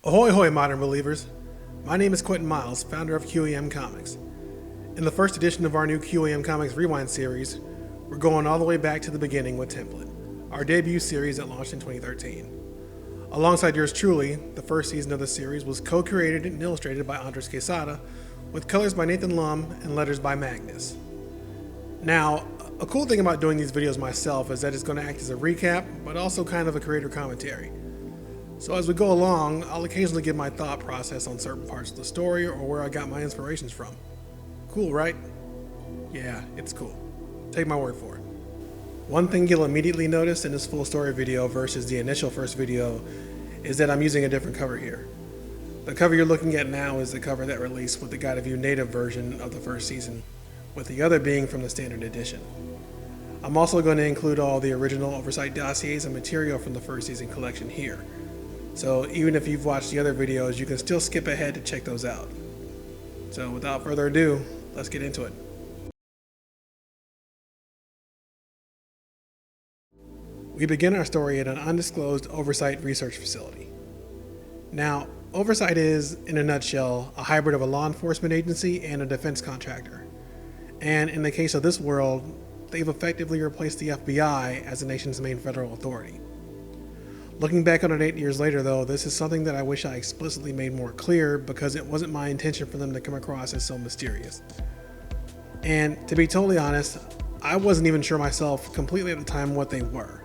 Ahoy hoy modern believers! My name is Quinton Miles, founder of QAM Comics. In the first edition of our new QAM Comics Rewind series, we're going all the way back to the beginning with Template, our debut series that launched in 2013. Alongside yours truly, the first season of the series was co-created and illustrated by Quezada, with colors by Nathan Lum and letters by Magnus. Now, a cool thing about doing these videos myself is that it's going to act as a recap, but also kind of a creator commentary. So as we go along, I'll occasionally give my thought process on certain parts of the story or where I got my inspirations from. Cool, right? Yeah, it's cool. Take my word for it. One thing you'll immediately notice in this full story video versus the initial first video is that I'm using a different cover here. The cover you're looking at now is the cover that released with the Guide of You native version of the first season, with the other being from the standard edition. I'm also going to include all the original Oversight dossiers and material from the first season collection here. So even if you've watched the other videos, you can still skip ahead to check those out. So without further ado, let's get into it. We begin our story at an undisclosed Oversight research facility. Now, Oversight is, in a nutshell, a hybrid of a law enforcement agency and a defense contractor. And in the case of this world, they've effectively replaced the FBI as the nation's main federal authority. Looking back on it 8 years later though, this is something that I wish I explicitly made more clear because it wasn't my intention for them to come across as so mysterious. And to be totally honest, I wasn't even sure myself completely at the time what they were.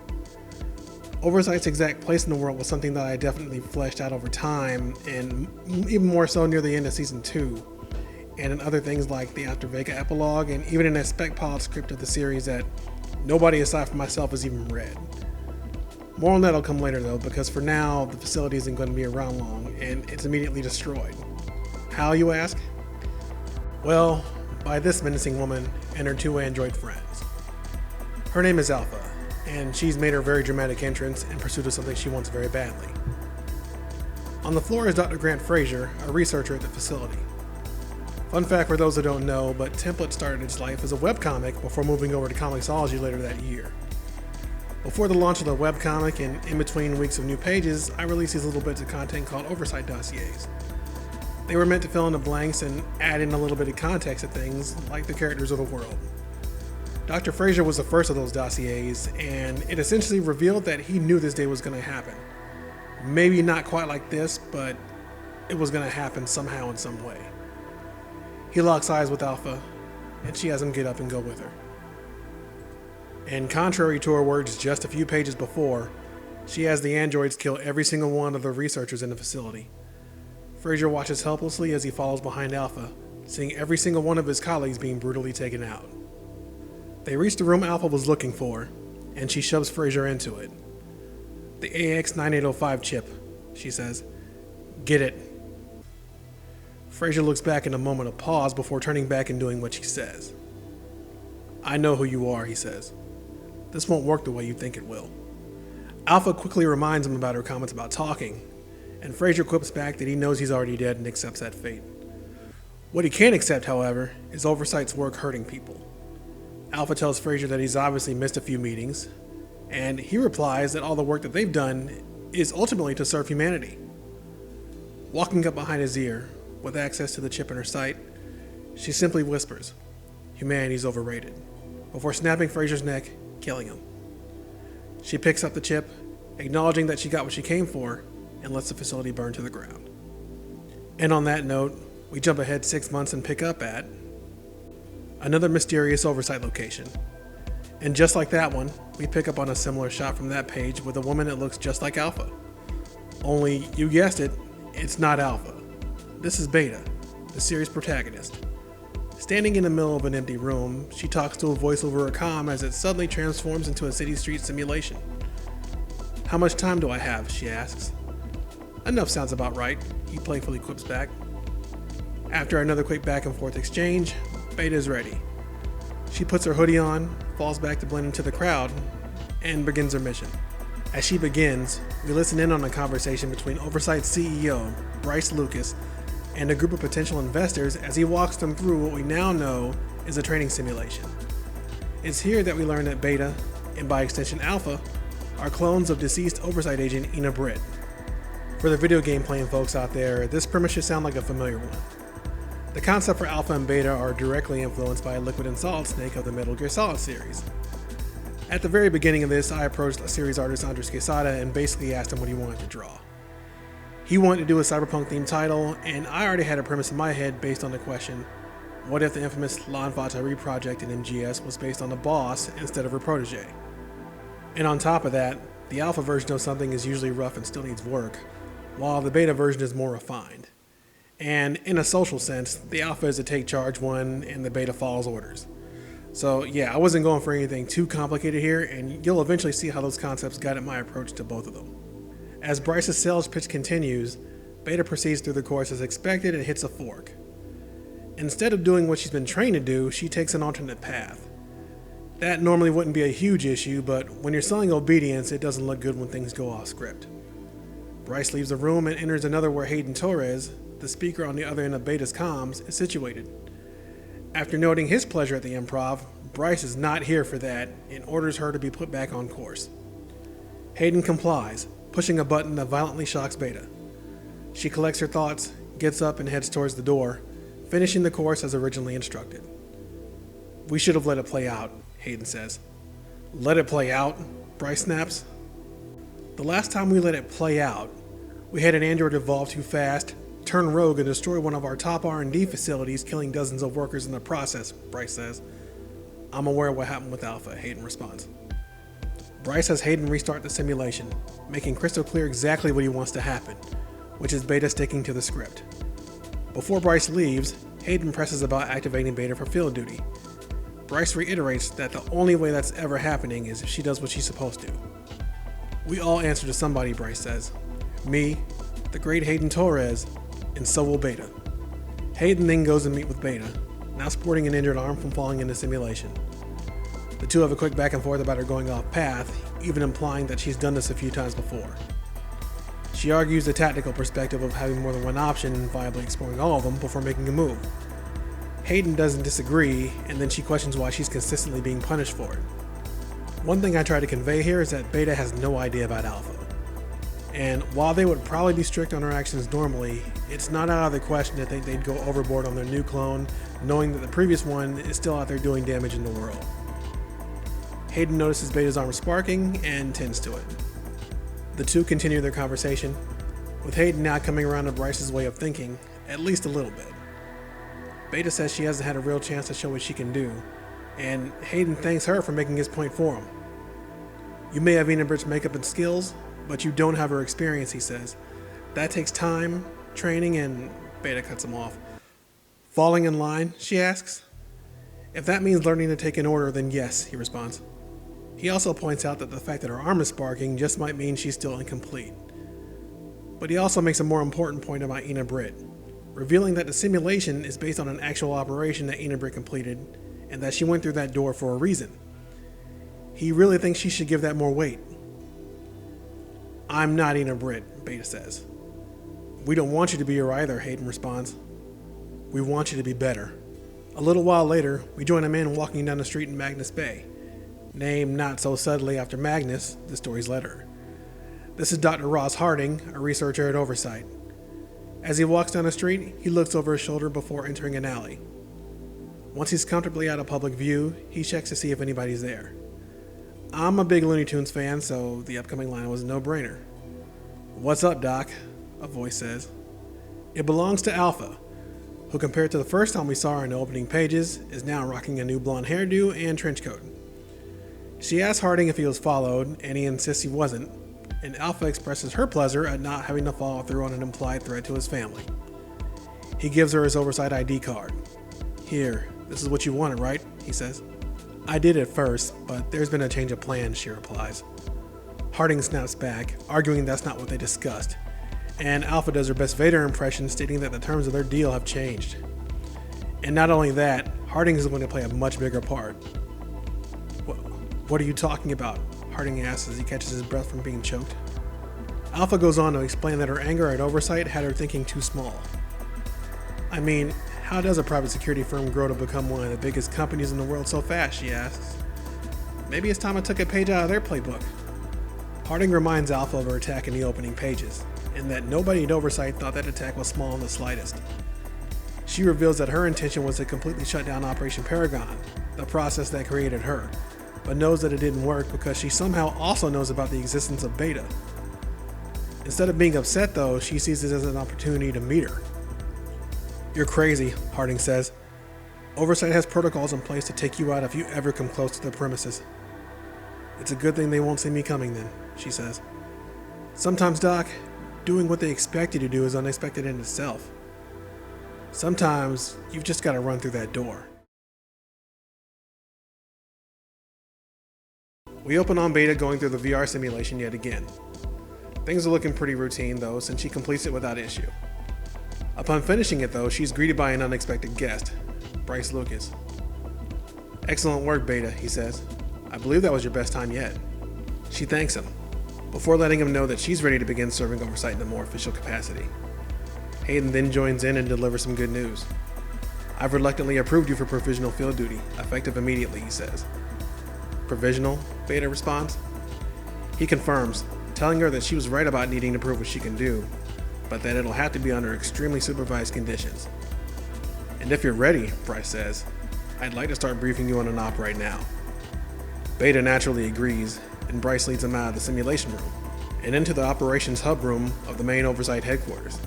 Oversight's exact place in the world was something that I definitely fleshed out over time, and even more so near the end of season 2, and in other things like the After Vega epilogue, and even in a spec-piled script of the series that nobody aside from myself has even read. More on that will come later though, because for now, the facility isn't going to be around long, and it's immediately destroyed. How, you ask? Well, by this menacing woman and her 2 android friends. Her name is Alpha, and she's made her very dramatic entrance in pursuit of something she wants very badly. On the floor is Dr. Grant Fraser, a researcher at the facility. Fun fact for those who don't know, but Template started its life as a webcomic before moving over to Comixology later that year. Before the launch of the webcomic and in between weeks of new pages, I released these little bits of content called Oversight Dossiers. They were meant to fill in the blanks and add in a little bit of context to things, like the characters of the world. Dr. Fraser was the first of those dossiers, and it essentially revealed that he knew this day was going to happen. Maybe not quite like this, but it was going to happen somehow in some way. He locks eyes with Alpha, and she has him get up and go with her. And contrary to her words just a few pages before, she has the androids kill every single one of the researchers in the facility. Fraser watches helplessly as he follows behind Alpha, seeing every single one of his colleagues being brutally taken out. They reach the room Alpha was looking for, and she shoves Fraser into it. The AX9805 chip, she says. Get it. Fraser looks back in a moment of pause before turning back and doing what she says. I know who you are, he says. This won't work the way you think it will. Alpha quickly reminds him about her comments about talking, and Fraser quips back that he knows he's already dead and accepts that fate. What he can't accept, however, is Oversight's work hurting people. Alpha tells Fraser that he's obviously missed a few meetings, and he replies that all the work that they've done is ultimately to serve humanity. Walking up behind his ear, with access to the chip in her sight, she simply whispers, "Humanity's overrated," before snapping Fraser's neck, killing him. She picks up the chip, acknowledging that she got what she came for, and lets the facility burn to the ground. And on that note, we jump ahead 6 months and pick up at another mysterious Oversight location. And just like that one, we pick up on a similar shot from that page with a woman that looks just like Alpha. Only, you guessed it, it's not Alpha. This is Beta, the series protagonist. Standing in the middle of an empty room, she talks to a voice over her comm as it suddenly transforms into a city street simulation. How much time do I have? She asks. Enough sounds about right, he playfully quips back. After another quick back and forth exchange, Beta is ready. She puts her hoodie on, falls back to blend into the crowd, and begins her mission. As she begins, we listen in on a conversation between Oversight's CEO, Bryce Lucas, and a group of potential investors as he walks them through what we now know is a training simulation. It's here that we learn that Beta, and by extension Alpha, are clones of deceased Oversight agent Britt. For the video game playing folks out there, this premise should sound like a familiar one. The concept for Alpha and Beta are directly influenced by Liquid and Solid Snake of the Metal Gear Solid series. At the very beginning of this, I approached series artist Andres Quezada and basically asked him what he wanted to draw. He wanted to do a cyberpunk themed title, and I already had a premise in my head based on the question, what if the infamous Lan Vatari project in MGS was based on a boss instead of her protege? And on top of that, the alpha version of something is usually rough and still needs work, while the beta version is more refined. And in a social sense, the alpha is a take charge one and the beta follows orders. So yeah, I wasn't going for anything too complicated here, and you'll eventually see how those concepts guided my approach to both of them. As Bryce's sales pitch continues, Beta proceeds through the course as expected and hits a fork. Instead of doing what she's been trained to do, she takes an alternate path. That normally wouldn't be a huge issue, but when you're selling obedience, it doesn't look good when things go off script. Bryce leaves the room and enters another where Hayden Torres, the speaker on the other end of Beta's comms, is situated. After noting his pleasure at the improv, Bryce is not here for that and orders her to be put back on course. Hayden complies, pushing a button that violently shocks Beta. She collects her thoughts, gets up and heads towards the door, finishing the course as originally instructed. "We should have let it play out," Hayden says. "Let it play out?" Bryce snaps. "The last time we let it play out, we had an android evolve too fast, turn rogue and destroy one of our top R&D facilities, killing dozens of workers in the process," Bryce says. "I'm aware of what happened with Alpha," Hayden responds. Bryce has Hayden restart the simulation, making crystal clear exactly what he wants to happen, which is Beta sticking to the script. Before Bryce leaves, Hayden presses about activating Beta for field duty. Bryce reiterates that the only way that's ever happening is if she does what she's supposed to. "We all answer to somebody," Bryce says. "Me, the great Hayden Torres, and so will Beta." Hayden then goes to meet with Beta, now sporting an injured arm from falling into simulation. The two have a quick back and forth about her going off path, even implying that she's done this a few times before. She argues the tactical perspective of having more than one option and viably exploring all of them before making a move. Hayden doesn't disagree, and then she questions why she's consistently being punished for it. One thing I try to convey here is that Beta has no idea about Alpha. And while they would probably be strict on her actions normally, it's not out of the question that they'd go overboard on their new clone, knowing that the previous one is still out there doing damage in the world. Hayden notices Beta's arm sparking and tends to it. The two continue their conversation, with Hayden now coming around to Bryce's way of thinking, at least a little bit. Beta says she hasn't had a real chance to show what she can do, and Hayden thanks her for making his point for him. "You may have Ina Britt's makeup and skills, but you don't have her experience," he says. "That takes time, training, and..." Beta cuts him off. "Falling in line?" she asks. "If that means learning to take an order, then yes," he responds. He also points out that the fact that her arm is sparking just might mean she's still incomplete. But he also makes a more important point about Ina Britt, revealing that the simulation is based on an actual operation that Ina Britt completed, and that she went through that door for a reason. He really thinks she should give that more weight. "I'm not Ina Britt," Beta says. "We don't want you to be her either," Hayden responds. "We want you to be better." A little while later, we join a man walking down the street in Magnus Bay, named not so subtly after Magnus, the story's letterer. This is Dr. Ross Harding, a researcher at Oversight. As he walks down the street, he looks over his shoulder before entering an alley. Once he's comfortably out of public view, he checks to see if anybody's there. I'm a big Looney Tunes fan, so the upcoming line was a no-brainer. "What's up, Doc?" a voice says. It belongs to Alpha, who compared to the first time we saw her in the opening pages, is now rocking a new blonde hairdo and trench coat. She asks Harding if he was followed, and he insists he wasn't, and Alpha expresses her pleasure at not having to follow through on an implied threat to his family. He gives her his Oversight ID card. "Here, this is what you wanted, right?" he says. "I did at first, but there's been a change of plans," she replies. Harding snaps back, arguing that's not what they discussed, and Alpha does her best Vader impression, stating that the terms of their deal have changed. And not only that, Harding is going to play a much bigger part. What are you talking about?" Harding asks as he catches his breath from being choked. Alpha goes on to explain that her anger at Oversight had her thinking too small. "I mean, how does a private security firm grow to become one of the biggest companies in the world so fast?" she asks. "Maybe it's time I took a page out of their playbook." Harding reminds Alpha of her attack in the opening pages. and that nobody at Oversight thought that attack was small in the slightest. She reveals that her intention was to completely shut down Operation Paragon, the process that created her, but knows that it didn't work because she somehow also knows about the existence of Beta. Instead of being upset though, she sees it as an opportunity to meet her. "You're crazy," Harding says. "Oversight has protocols in place to take you out if you ever come close to the premises." "It's a good thing they won't see me coming then," she says. "Sometimes, Doc, doing what they expect you to do is unexpected in itself. Sometimes you've just got to run through that door." We open on Beta going through the VR simulation yet again. Things are looking pretty routine though, since she completes it without issue. Upon finishing it though, she's greeted by an unexpected guest, Bryce Lucas. "Excellent work, Beta," he says. "I believe that was your best time yet." She thanks him, before letting him know that she's ready to begin serving Oversight in a more official capacity. Hayden then joins in and delivers some good news. "I've reluctantly approved you for provisional field duty, effective immediately," he says. "Provisional?" Beta responds. He confirms, telling her that she was right about needing to prove what she can do, but that it'll have to be under extremely supervised conditions. "And if you're ready," Bryce says, "I'd like to start briefing you on an op right now." Beta naturally agrees, and Bryce leads him out of the simulation room and into the operations hub room of the main Oversight headquarters.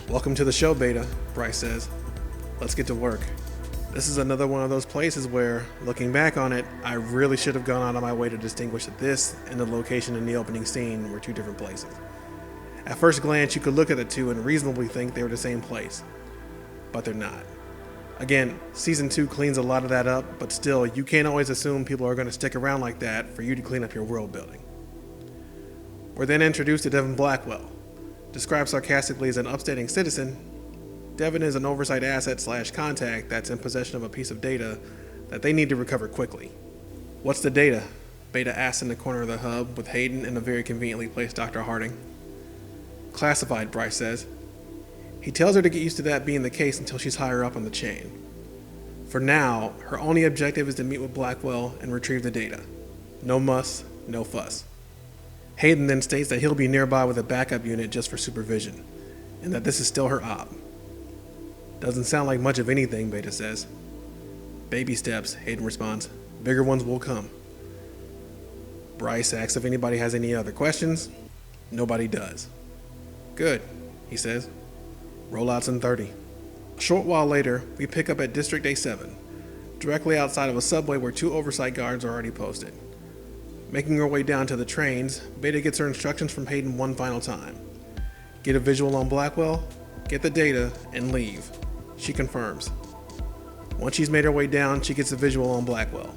"Welcome to the show, Beta," Bryce says. "Let's get to work. This is another one of those places where, looking back on it, I really should have gone out of my way to distinguish that this and the location in the opening scene were two different places. At first glance, you could look at the two and reasonably think they were the same place, but they're not. Again, Season 2 cleans a lot of that up, but still, you can't always assume people are going to stick around like that for you to clean up your world building." We're then introduced to Devin Blackwell. Described sarcastically as an upstanding citizen, Devin is an Oversight asset/contact that's in possession of a piece of data that they need to recover quickly. "What's the data?" Beta asks in the corner of the hub with Hayden and a very conveniently placed Dr. Harding. "Classified," Bryce says. He tells her to get used to that being the case until she's higher up on the chain. For now, her only objective is to meet with Blackwell and retrieve the data. No muss, no fuss. Hayden then states that he'll be nearby with a backup unit just for supervision, and that this is still her op. "Doesn't sound like much of anything," Beta says. "Baby steps," Hayden responds. "Bigger ones will come." Bryce asks if anybody has any other questions. Nobody does. "Good," he says. "Rollouts in 30. A short while later, we pick up at District A7, directly outside of a subway where 2 Oversight guards are already posted. Making her way down to the trains, Beta gets her instructions from Hayden one final time. Get a visual on Blackwell, get the data, and leave. She confirms. Once she's made her way down, she gets a visual on Blackwell.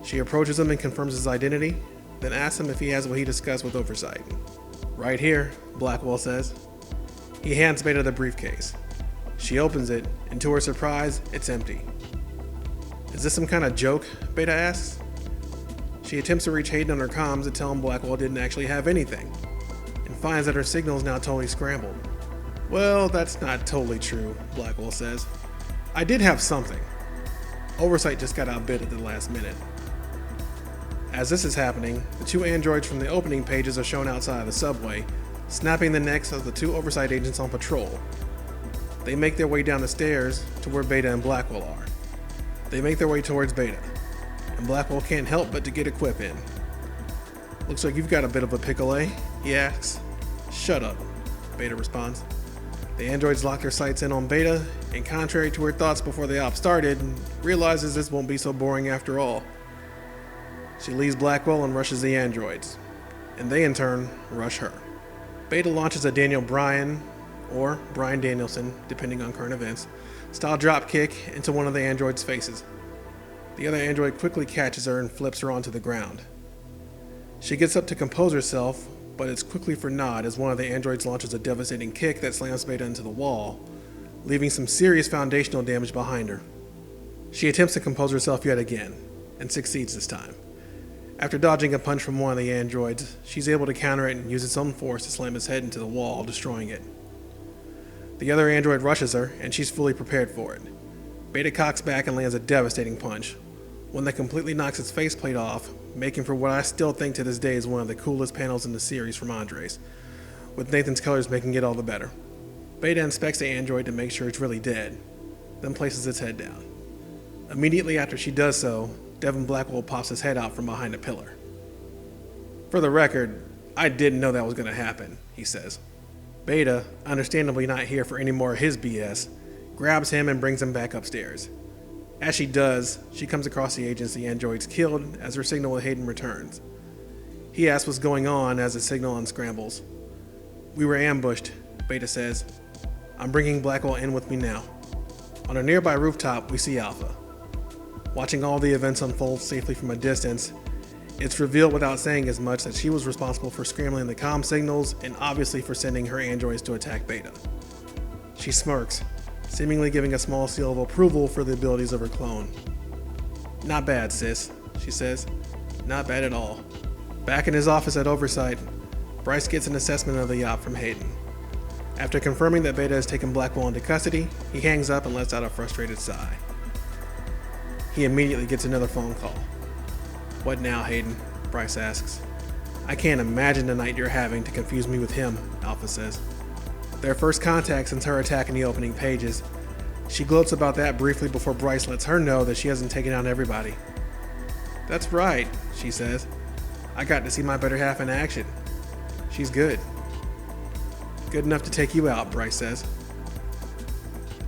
She approaches him and confirms his identity, then asks him if he has what he discussed with Oversight. "Right here," Blackwell says. He hands Beta the briefcase. She opens it, and to her surprise, it's empty. "Is this some kind of joke?" Beta asks. She attempts to reach Hayden on her comms to tell him Blackwell didn't actually have anything, and finds that her signal is now totally scrambled. "Well, that's not totally true," Blackwell says. "I did have something. Oversight just got outbid at the last minute." As this is happening, the 2 androids from the opening pages are shown outside of the subway, snapping the necks of the 2 Oversight agents on patrol. They make their way down the stairs to where Beta and Blackwell are. They make their way towards Beta, and Blackwell can't help but to get a quip in. "Looks like you've got a bit of a pickle, eh?" he asks. "Shut up," Beta responds. The androids lock their sights in on Beta, and contrary to her thoughts before the op started, realizes this won't be so boring after all. She leaves Blackwell and rushes the androids, and they in turn rush her. Beta launches a Daniel Bryan, or Bryan Danielson, depending on current events, style dropkick into one of the androids' faces. The other android quickly catches her and flips her onto the ground. She gets up to compose herself, but it's quickly for naught as one of the androids launches a devastating kick that slams Beta into the wall, leaving some serious foundational damage behind her. She attempts to compose herself yet again, and succeeds this time. After dodging a punch from one of the androids, she's able to counter it and use its own force to slam its head into the wall, destroying it. The other android rushes her, and she's fully prepared for it. Beta cocks back and lands a devastating punch, one that completely knocks its faceplate off, making for what I still think to this day is one of the coolest panels in the series from Andres, with Nathan's colors making it all the better. Beta inspects the android to make sure it's really dead, then places its head down. Immediately after she does so, Devin Blackwell pops his head out from behind a pillar. "For the record, I didn't know that was going to happen," he says. Beta, understandably not here for any more of his BS, grabs him and brings him back upstairs. As she does, she comes across the agents the android's killed as her signal with Hayden returns. He asks what's going on as the signal unscrambles. "We were ambushed," Beta says. "I'm bringing Blackwell in with me now." On a nearby rooftop, we see Alpha. Watching all the events unfold safely from a distance, it's revealed without saying as much that she was responsible for scrambling the comm signals and obviously for sending her androids to attack Beta. She smirks, seemingly giving a small seal of approval for the abilities of her clone. "Not bad, sis," she says. "Not bad at all." Back in his office at Oversight, Bryce gets an assessment of the yacht from Hayden. After confirming that Beta has taken Blackwell into custody, he hangs up and lets out a frustrated sigh. He immediately gets another phone call. "What now, Hayden?" Bryce asks. "I can't imagine the night you're having to confuse me with him," Alpha says. Their first contact since her attack in the opening pages. She gloats about that briefly before Bryce lets her know that she hasn't taken out everybody. "That's right," she says. "I got to see my better half in action. She's good." "Good enough to take you out," Bryce says.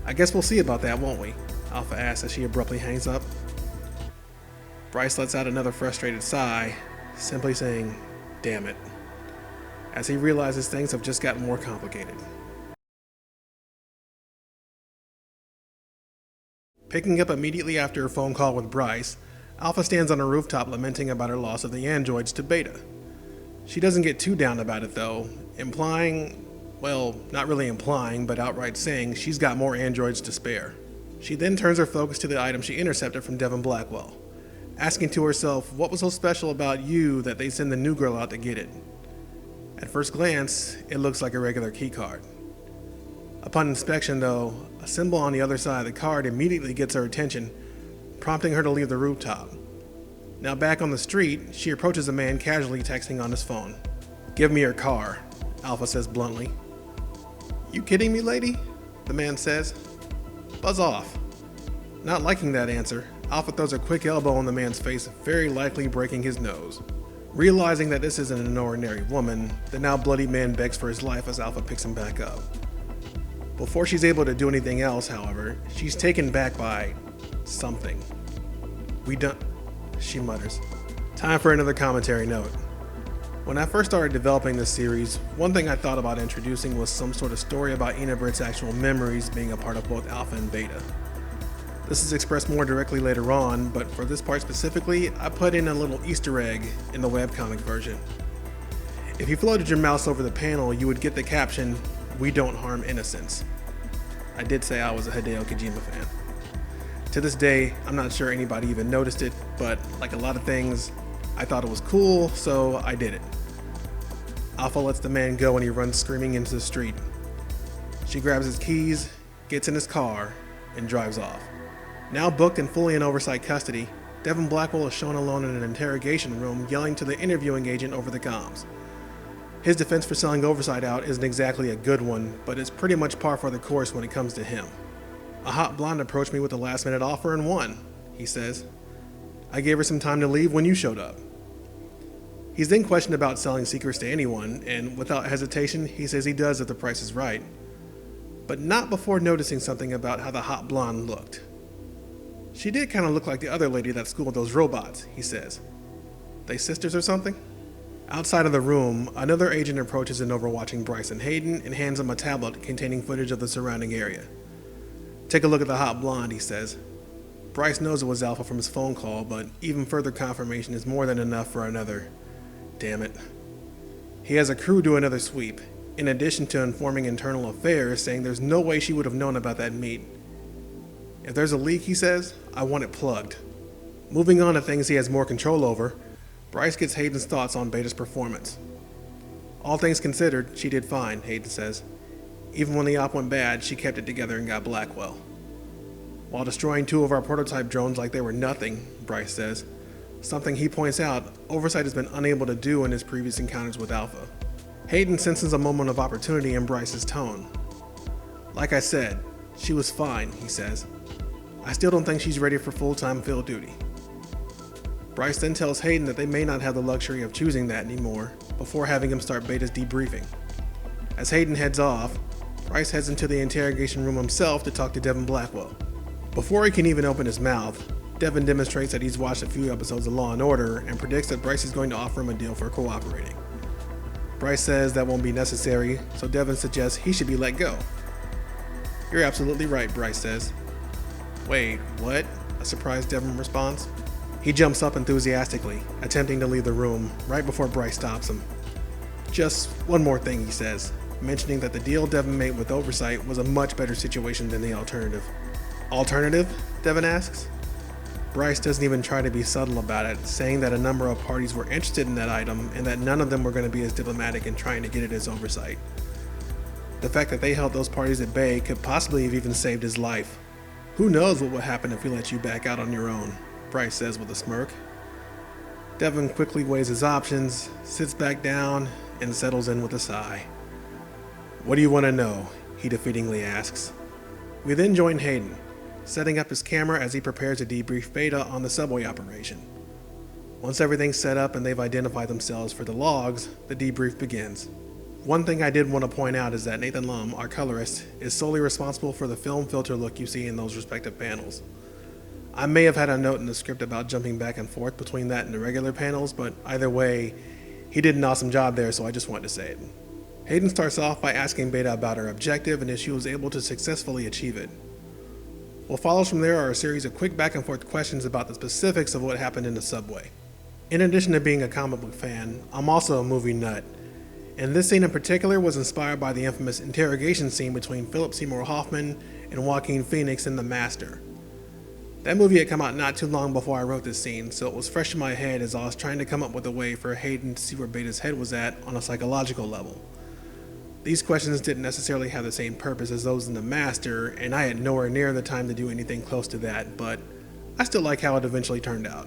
"I guess we'll see about that, won't we?" Alpha asks as she abruptly hangs up. Bryce lets out another frustrated sigh, simply saying, "Damn it," as he realizes things have just gotten more complicated. Picking up immediately after her phone call with Bryce, Alpha stands on a rooftop lamenting about her loss of the androids to Beta. She doesn't get too down about it though, implying, well, not really implying, but outright saying she's got more androids to spare. She then turns her focus to the item she intercepted from Devin Blackwell, asking to herself what was so special about you that they send the new girl out to get it. At first glance, it looks like a regular keycard. Upon inspection though, a symbol on the other side of the card immediately gets her attention, prompting her to leave the rooftop. Now back on the street, she approaches a man casually texting on his phone. "Give me your car," Alpha says bluntly. "You kidding me, lady?" the man says. "Buzz off." Not liking that answer, Alpha throws a quick elbow on the man's face, very likely breaking his nose. Realizing that this isn't an ordinary woman, the now bloody man begs for his life as Alpha picks him back up. Before she's able to do anything else, however, she's taken back by something. "We done," she mutters. Time for another commentary note. When I first started developing this series, one thing I thought about introducing was some sort of story about Ina Britt's actual memories being a part of both Alpha and Beta. This is expressed more directly later on, but for this part specifically, I put in a little Easter egg in the webcomic version. If you floated your mouse over the panel, you would get the caption, "We don't harm innocents." I did say I was a Hideo Kojima fan. To this day, I'm not sure anybody even noticed it, but like a lot of things, I thought it was cool, so I did it. Alpha lets the man go and he runs screaming into the street. She grabs his keys, gets in his car, and drives off. Now booked and fully in Oversight custody, Devin Blackwell is shown alone in an interrogation room yelling to the interviewing agent over the comms. His defense for selling Oversight out isn't exactly a good one, but it's pretty much par for the course when it comes to him. "A hot blonde approached me with a last-minute offer and won," he says. "I gave her some time to leave when you showed up." He's then questioned about selling secrets to anyone, and without hesitation, he says he does if the price is right. But not before noticing something about how the hot blonde looked. "She did kind of look like the other lady that schooled those robots," he says. "They sisters or something?" Outside of the room, another agent approaches an overwatching Bryce and Hayden and hands him a tablet containing footage of the surrounding area. "Take a look at the hot blonde," he says. Bryce knows it was Alpha from his phone call, but even further confirmation is more than enough for another. Damn it. He has a crew do another sweep, in addition to informing internal affairs, saying there's no way she would have known about that meet. "If there's a leak," he says, "I want it plugged." Moving on to things he has more control over, Bryce gets Hayden's thoughts on Beta's performance. "All things considered, she did fine," Hayden says. "Even when the op went bad, she kept it together and got Blackwell." "While destroying 2 of our prototype drones like they were nothing," Bryce says. Something he points out, Oversight has been unable to do in his previous encounters with Alpha. Hayden senses a moment of opportunity in Bryce's tone. Like I said, she was fine, he says. I still don't think she's ready for full-time field duty. Bryce then tells Hayden that they may not have the luxury of choosing that anymore, before having him start Beta's debriefing. As Hayden heads off, Bryce heads into the interrogation room himself to talk to Devin Blackwell. Before he can even open his mouth, Devin demonstrates that he's watched a few episodes of Law & Order and predicts that Bryce is going to offer him a deal for cooperating. Bryce says that won't be necessary, so Devin suggests he should be let go. You're absolutely right, Bryce says. Wait, what? A surprised Devin responds. He jumps up enthusiastically, attempting to leave the room, right before Bryce stops him. Just one more thing, he says, mentioning that the deal Devin made with Oversight was a much better situation than the alternative. Alternative? Devin asks. Bryce doesn't even try to be subtle about it, saying that a number of parties were interested in that item and that none of them were going to be as diplomatic in trying to get it as Oversight. The fact that they held those parties at bay could possibly have even saved his life. Who knows what would happen if we let you back out on your own, Bryce says with a smirk. Devin quickly weighs his options, sits back down, and settles in with a sigh. What do you want to know? He defeatingly asks. We then join Hayden, setting up his camera as he prepares to debrief Beta on the subway operation. Once everything's set up and they've identified themselves for the logs, the debrief begins. One thing I did want to point out is that Nathan Lum, our colorist, is solely responsible for the film filter look you see in those respective panels. I may have had a note in the script about jumping back and forth between that and the regular panels, but either way, he did an awesome job there, so I just wanted to say it. Hayden starts off by asking Beta about her objective and if she was able to successfully achieve it. What follows from there are a series of quick back and forth questions about the specifics of what happened in the subway. In addition to being a comic book fan, I'm also a movie nut, and this scene in particular was inspired by the infamous interrogation scene between Philip Seymour Hoffman and Joaquin Phoenix in The Master. That movie had come out not too long before I wrote this scene, so it was fresh in my head as I was trying to come up with a way for Hayden to see where Beta's head was at on a psychological level. These questions didn't necessarily have the same purpose as those in The Master, and I had nowhere near the time to do anything close to that, but I still like how it eventually turned out.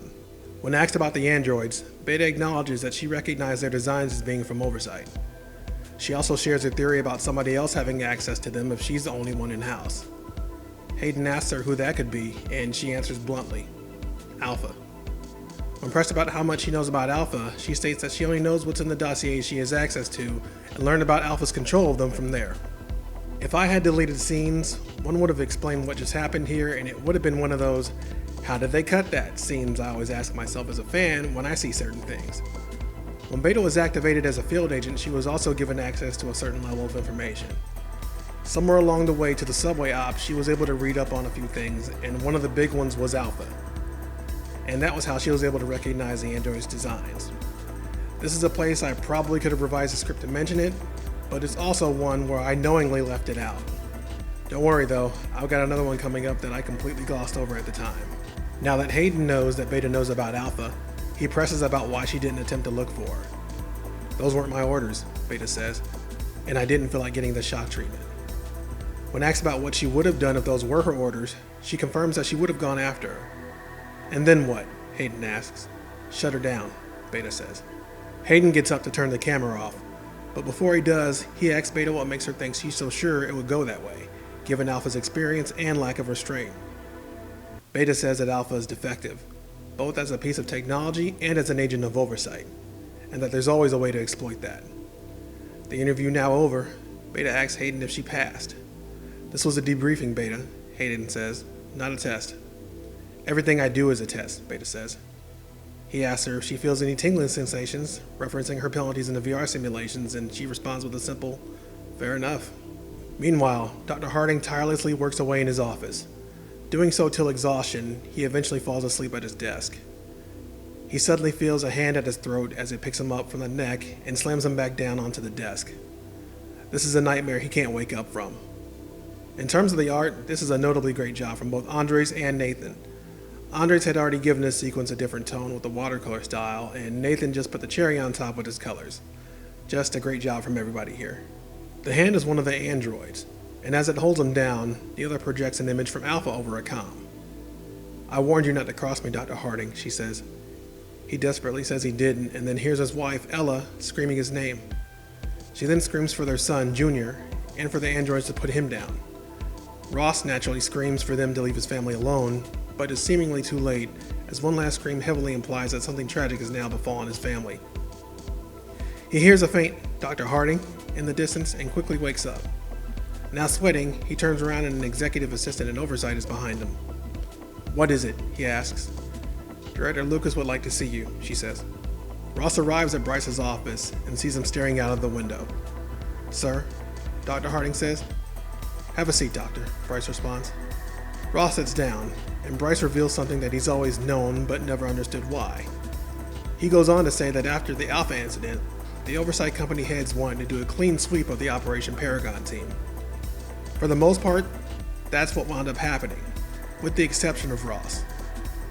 When asked about the androids, Beta acknowledges that she recognized their designs as being from Oversight. She also shares a theory about somebody else having access to them if she's the only one in-house. Hayden asks her who that could be, and she answers bluntly, Alpha. When pressed about how much she knows about Alpha, she states that she only knows what's in the dossiers she has access to, and learned about Alpha's control of them from there. If I had deleted scenes, one would have explained what just happened here, and it would have been one of those, how did they cut that scenes I always ask myself as a fan when I see certain things. When Beta was activated as a field agent, she was also given access to a certain level of information. Somewhere along the way to the subway op, she was able to read up on a few things, and one of the big ones was Alpha. And that was how she was able to recognize the android's designs. This is a place I probably could have revised the script to mention it, but it's also one where I knowingly left it out. Don't worry though, I've got another one coming up that I completely glossed over at the time. Now that Hayden knows that Beta knows about Alpha, he presses about why she didn't attempt to look for her. Those weren't my orders, Beta says, and I didn't feel like getting the shock treatment. When asked about what she would have done if those were her orders, she confirms that she would have gone after her. And then what? Hayden asks. Shut her down, Beta says. Hayden gets up to turn the camera off, but before he does, he asks Beta what makes her think she's so sure it would go that way, given Alpha's experience and lack of restraint. Beta says that Alpha is defective, both as a piece of technology and as an agent of Oversight, and that there's always a way to exploit that. The interview now over, Beta asks Hayden if she passed. This was a debriefing, Beta, Hayden says, not a test. Everything I do is a test, Beta says. He asks her if she feels any tingling sensations, referencing her penalties in the VR simulations, and she responds with a simple, fair enough. Meanwhile, Dr. Harding tirelessly works away in his office. Doing so till exhaustion, he eventually falls asleep at his desk. He suddenly feels a hand at his throat as it picks him up from the neck and slams him back down onto the desk. This is a nightmare he can't wake up from. In terms of the art, this is a notably great job from both Andres and Nathan. Andres had already given this sequence a different tone with the watercolor style, and Nathan just put the cherry on top with his colors. Just a great job from everybody here. The hand is one of the androids, and as it holds him down, the other projects an image from Alpha over a comm. I warned you not to cross me, Dr. Harding, she says. He desperately says he didn't, and then hears his wife, Ella, screaming his name. She then screams for their son, Junior, and for the androids to put him down. Ross naturally screams for them to leave his family alone, but is seemingly too late, as one last scream heavily implies that something tragic has now befallen his family. He hears a faint Dr. Harding in the distance and quickly wakes up. Now sweating, he turns around and an executive assistant in Oversight is behind him. "What is it?" he asks. "Director Lucas would like to see you," she says. Ross arrives at Bryce's office and sees him staring out of the window. "Sir?" Dr. Harding says. "Have a seat, Doctor," Bryce responds. Ross sits down, and Bryce reveals something that he's always known but never understood why. He goes on to say that after the Alpha incident, the Oversight Company heads wanted to do a clean sweep of the Operation Paragon team. For the most part, that's what wound up happening, with the exception of Ross.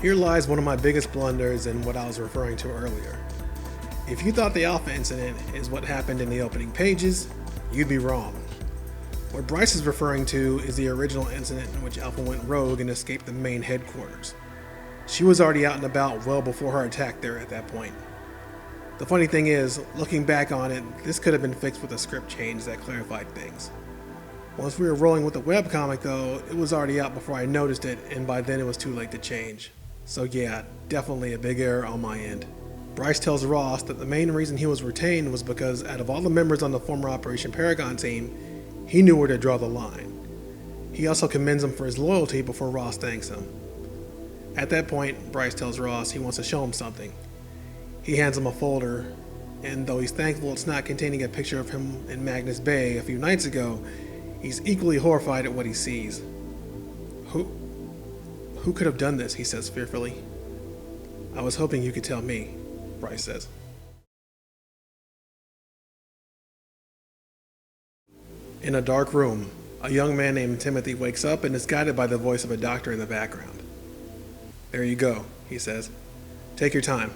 Here lies one of my biggest blunders in what I was referring to earlier. If you thought the Alpha incident is what happened in the opening pages, you'd be wrong. What Bryce is referring to is the original incident in which Alpha went rogue and escaped the main headquarters. She was already out and about well before her attack there at that point. The funny thing is, looking back on it, this could have been fixed with a script change that clarified things. Once we were rolling with the webcomic though, it was already out before I noticed it, and by then it was too late to change. So yeah, definitely a big error on my end. Bryce tells Ross that the main reason he was retained was because out of all the members on the former Operation Paragon team, he knew where to draw the line. He also commends him for his loyalty before Ross thanks him. At that point, Bryce tells Ross he wants to show him something. He hands him a folder, and though he's thankful it's not containing a picture of him in Magnus Bay a few nights ago, he's equally horrified at what he sees. Who could have done this? He says fearfully. "I was hoping you could tell me," Bryce says. In a dark room, a young man named Timothy wakes up and is guided by the voice of a doctor in the background. "There you go," he says. "Take your time."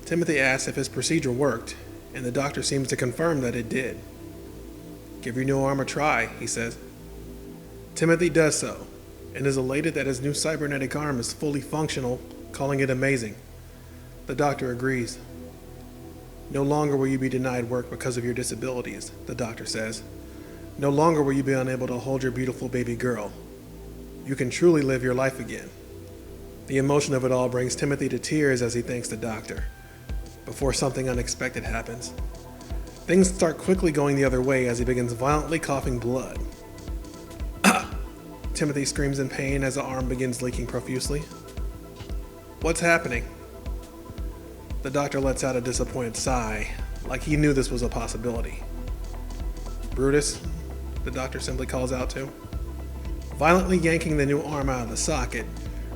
Timothy asks if his procedure worked, and the doctor seems to confirm that it did. "Give your new arm a try," he says. Timothy does so, and is elated that his new cybernetic arm is fully functional, calling it amazing. The doctor agrees. "No longer will you be denied work because of your disabilities," the doctor says. "No longer will you be unable to hold your beautiful baby girl. You can truly live your life again." The emotion of it all brings Timothy to tears as he thanks the doctor, before something unexpected happens. Things start quickly going the other way as he begins violently coughing blood. Timothy screams in pain as the arm begins leaking profusely. "What's happening?" The doctor lets out a disappointed sigh, like he knew this was a possibility. "Brutus," the doctor simply calls out to. Violently yanking the new arm out of the socket,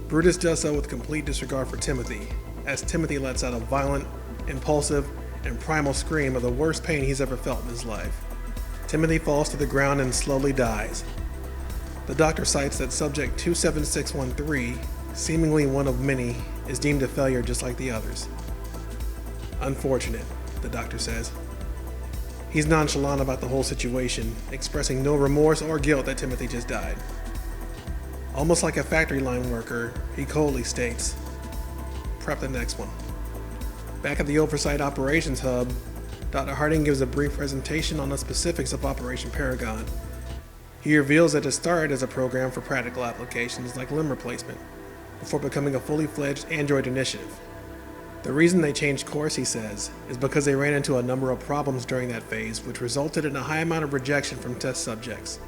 Brutus does so with complete disregard for Timothy, as Timothy lets out a violent, impulsive, and primal scream of the worst pain he's ever felt in his life. Timothy falls to the ground and slowly dies. The doctor cites that subject 27613, seemingly one of many, is deemed a failure just like the others. "Unfortunate," the doctor says. He's nonchalant about the whole situation, expressing no remorse or guilt that Timothy just died. Almost like a factory line worker, he coldly states, "Prep the next one." Back at the Oversight Operations Hub, Dr. Harding gives a brief presentation on the specifics of Operation Paragon. He reveals that it started as a program for practical applications like limb replacement, before becoming a fully fledged android initiative. The reason they changed course, he says, is because they ran into a number of problems during that phase, which resulted in a high amount of rejection from test subjects.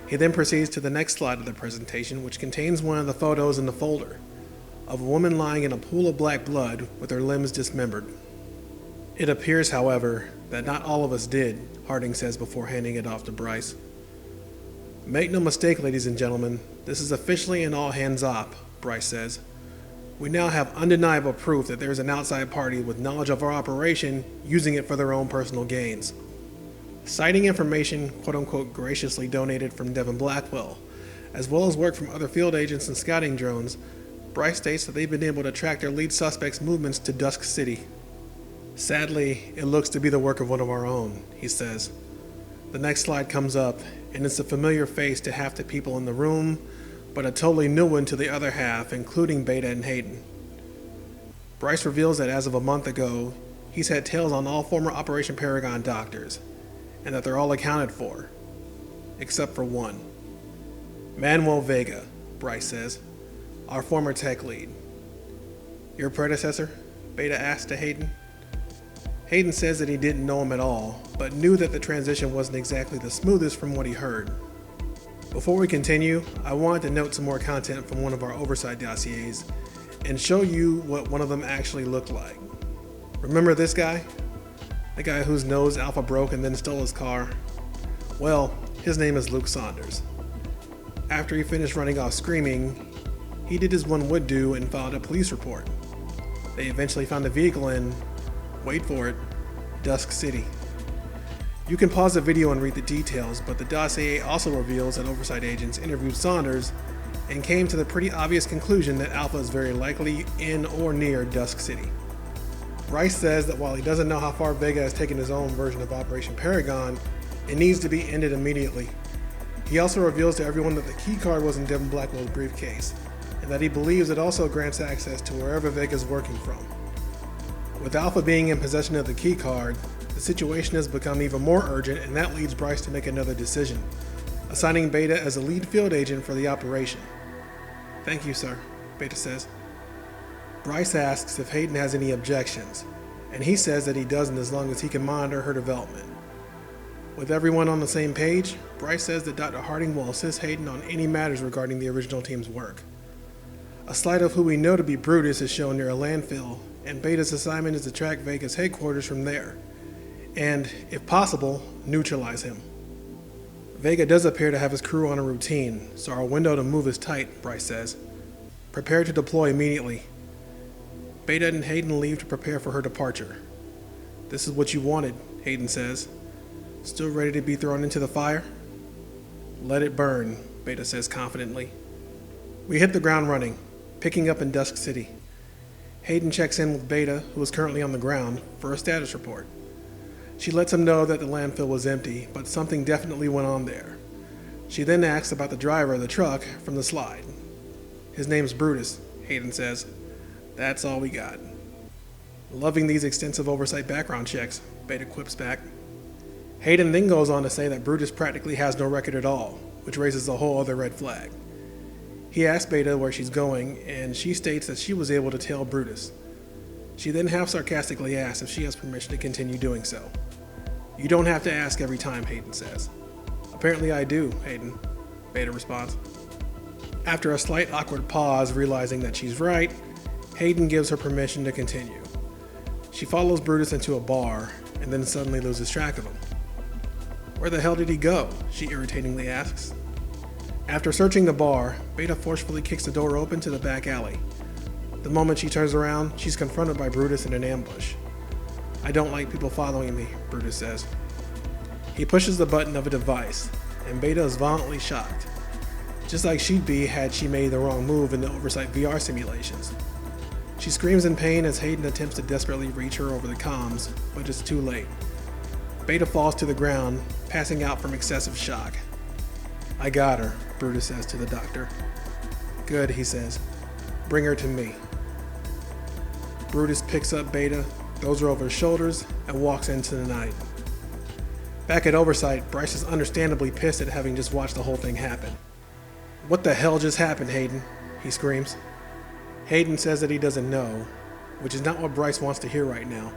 He then proceeds to the next slide of the presentation, which contains one of the photos in the folder, of a woman lying in a pool of black blood with her limbs dismembered. It appears, however, that not all of us did, Harding says before handing it off to Bryce. "Make no mistake, ladies and gentlemen, this is officially an all-hands-op," Bryce says. "We now have undeniable proof that there is an outside party with knowledge of our operation using it for their own personal gains." Citing information, quote-unquote, graciously donated from Devin Blackwell, as well as work from other field agents and scouting drones, Bryce states that they've been able to track their lead suspect's movements to Dusk City. "Sadly, it looks to be the work of one of our own," he says. The next slide comes up, and it's a familiar face to half the people in the room, but a totally new one to the other half, including Beta and Hayden. Bryce reveals that as of a month ago, he's had tails on all former Operation Paragon doctors, and that they're all accounted for, except for one. Manuel Vega, Bryce says, our former tech lead. Your predecessor? Beta asked to Hayden. Hayden says that he didn't know him at all, but knew that the transition wasn't exactly the smoothest from what he heard. Before we continue, I wanted to note some more content from one of our Oversight dossiers and show you what one of them actually looked like. Remember this guy? The guy whose nose Alpha broke and then stole his car? Well, his name is Luke Saunders. After he finished running off screaming, he did as one would do and filed a police report. They eventually found the vehicle in, wait for it, Dusk City. You can pause the video and read the details, but the dossier also reveals that Oversight agents interviewed Saunders and came to the pretty obvious conclusion that Alpha is very likely in or near Dusk City. Bryce says that while he doesn't know how far Vega has taken his own version of Operation Paragon, it needs to be ended immediately. He also reveals to everyone that the keycard was in Devin Blackwell's briefcase, and that he believes it also grants access to wherever Vega's working from. With Alpha being in possession of the keycard, the situation has become even more urgent, and that leads Bryce to make another decision, assigning Beta as the lead field agent for the operation. Thank you, sir, Beta says. Bryce asks if Hayden has any objections, and he says that he doesn't as long as he can monitor her development. With everyone on the same page, Bryce says that Dr. Harding will assist Hayden on any matters regarding the original team's work. A slide of who we know to be Brutus is shown near a landfill, and Beta's assignment is to track Vega's headquarters from there, and, if possible, neutralize him. Vega does appear to have his crew on a routine, so our window to move is tight, Bryce says. Prepare to deploy immediately. Beta and Hayden leave to prepare for her departure. This is what you wanted, Hayden says. Still ready to be thrown into the fire? Let it burn, Beta says confidently. We hit the ground running, picking up in Dusk City. Hayden checks in with Beta, who is currently on the ground, for a status report. She lets him know that the landfill was empty, but something definitely went on there. She then asks about the driver of the truck from the slide. His name's Brutus, Hayden says. That's all we got. Loving these extensive oversight background checks, Beta quips back. Hayden then goes on to say that Brutus practically has no record at all, which raises a whole other red flag. He asks Beta where she's going, and she states that she was able to tell Brutus. She then half-sarcastically asks if she has permission to continue doing so. You don't have to ask every time, Hayden says. Apparently I do, Hayden, Beta responds. After a slight awkward pause, realizing that she's right, Hayden gives her permission to continue. She follows Brutus into a bar, and then suddenly loses track of him. Where the hell did he go? She irritatingly asks. After searching the bar, Beta forcefully kicks the door open to the back alley. The moment she turns around, she's confronted by Brutus in an ambush. I don't like people following me, Brutus says. He pushes the button of a device, and Beta is violently shocked, just like she'd be had she made the wrong move in the Oversight VR simulations. She screams in pain as Hayden attempts to desperately reach her over the comms, but it's too late. Beta falls to the ground, passing out from excessive shock. I got her, Brutus says to the doctor. Good, he says. Bring her to me. Brutus picks up Beta, throws her over his shoulders, and walks into the night. Back at Oversight, Bryce is understandably pissed at having just watched the whole thing happen. What the hell just happened, Hayden? He screams. Hayden says that he doesn't know, which is not what Bryce wants to hear right now,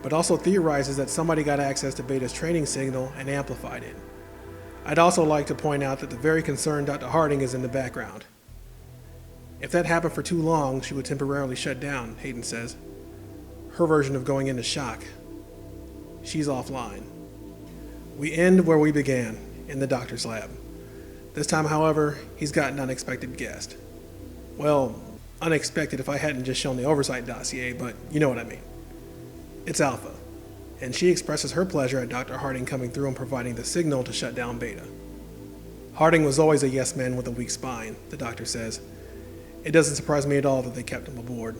but also theorizes that somebody got access to Beta's training signal and amplified it. I'd also like to point out that the very concerned Dr. Harding is in the background. If that happened for too long, she would temporarily shut down, Hayden says. Her version of going into shock. She's offline. We end where we began, in the doctor's lab. This time, however, he's got an unexpected guest. Well, unexpected if I hadn't just shown the Oversight dossier, but you know what I mean. It's Alpha, and she expresses her pleasure at Dr. Harding coming through and providing the signal to shut down Beta. Harding was always a yes man with a weak spine, the doctor says. It doesn't surprise me at all that they kept him aboard.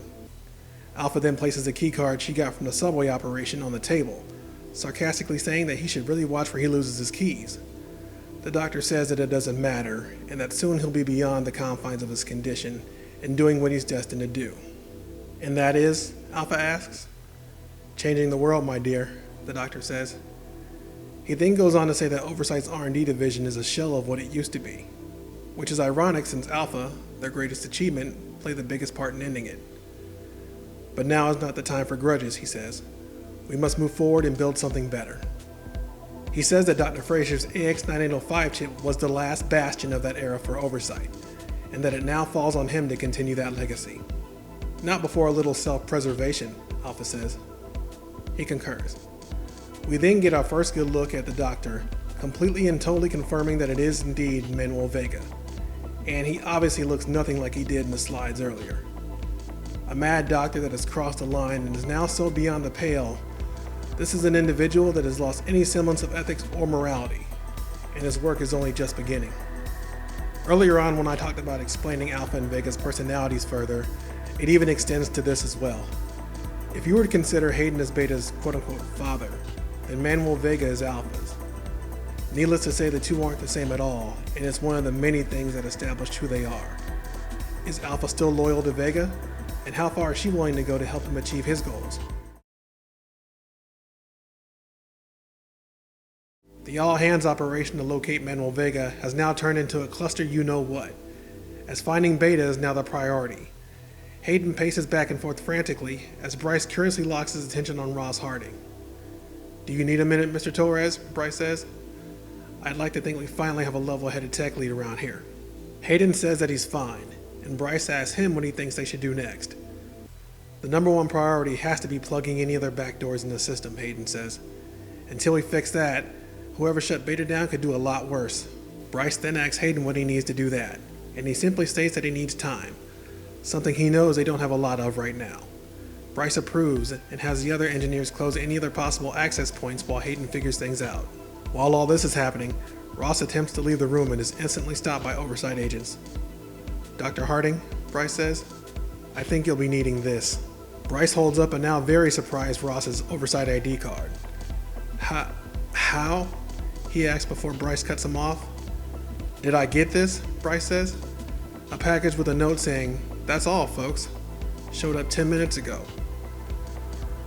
Alpha then places the keycard she got from the subway operation on the table, sarcastically saying that he should really watch where he loses his keys. The doctor says that it doesn't matter, and that soon he'll be beyond the confines of his condition and doing what he's destined to do. And that is? Alpha asks. Changing the world, my dear, the doctor says. He then goes on to say that Oversight's R&D division is a shell of what it used to be, which is ironic since Alpha, their greatest achievement, played the biggest part in ending it. But now is not the time for grudges, he says. We must move forward and build something better. He says that Dr. Fraser's AX9805 chip was the last bastion of that era for Oversight, and that it now falls on him to continue that legacy. Not before a little self-preservation, Alpha says. He concurs. We then get our first good look at the Doctor, completely and totally confirming that it is indeed Manuel Vega, and he obviously looks nothing like he did in the slides earlier. A mad doctor that has crossed the line and is now so beyond the pale. This is an individual that has lost any semblance of ethics or morality, and his work is only just beginning. Earlier on, when I talked about explaining Alpha and Vega's personalities further, it even extends to this as well. If you were to consider Hayden as Beta's quote-unquote father, then Manuel Vega is Alpha's. Needless to say, the two aren't the same at all, and it's one of the many things that established who they are. Is Alpha still loyal to Vega? And how far is she willing to go to help him achieve his goals? The all-hands operation to locate Manuel Vega has now turned into a cluster you-know-what, as finding Beta is now the priority. Hayden paces back and forth frantically as Bryce curiously locks his attention on Ross Harding. Do you need a minute, Mr. Torres? Bryce says. I'd like to think we finally have a level-headed tech lead around here. Hayden says that he's fine, and Bryce asks him what he thinks they should do next. The number one priority has to be plugging any other backdoors in the system, Hayden says. Until we fix that, whoever shut Beta down could do a lot worse. Bryce then asks Hayden what he needs to do that, and he simply states that he needs time, something he knows they don't have a lot of right now. Bryce approves and has the other engineers close any other possible access points while Hayden figures things out. While all this is happening, Ross attempts to leave the room and is instantly stopped by Oversight agents. Dr. Harding, Bryce says, I think you'll be needing this. Bryce holds up a now very surprised Ross's Oversight ID card. How? He asks before Bryce cuts him off. Did I get this? Bryce says. A package with a note saying, that's all, folks. Showed up 10 minutes ago.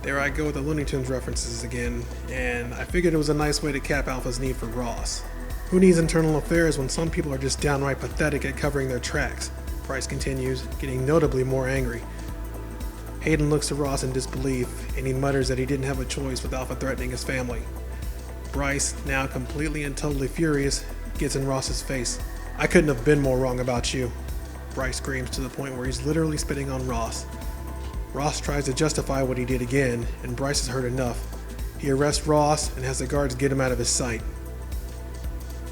There I go with the Looney Tunes references again, and I figured it was a nice way to cap Alpha's need for Ross. Who needs internal affairs when some people are just downright pathetic at covering their tracks? Bryce continues, getting notably more angry. Hayden looks to Ross in disbelief, and he mutters that he didn't have a choice with Alpha threatening his family. Bryce, now completely and totally furious, gets in Ross's face. I couldn't have been more wrong about you. Bryce screams to the point where he's literally spitting on Ross. Ross tries to justify what he did again, and Bryce has heard enough. He arrests Ross and has the guards get him out of his sight.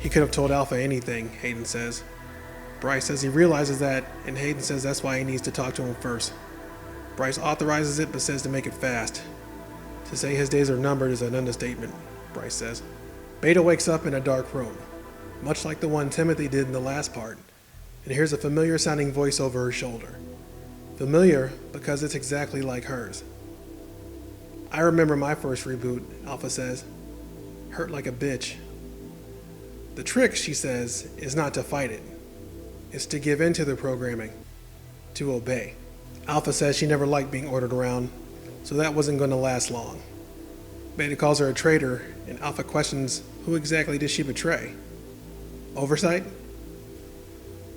He could have told Alpha anything, Hayden says. Bryce says he realizes that, and Hayden says that's why he needs to talk to him first. Bryce authorizes it but says to make it fast. To say his days are numbered is an understatement, Bryce says. Beta wakes up in a dark room, much like the one Timothy did in the last part, and hears a familiar sounding voice over her shoulder. Familiar because it's exactly like hers. I remember my first reboot, Alpha says. Hurt like a bitch. The trick, she says, is not to fight it. It's to give in to the programming. To obey. Alpha says she never liked being ordered around, so that wasn't going to last long. Beta calls her a traitor, and Alpha questions who exactly did she betray? Oversight?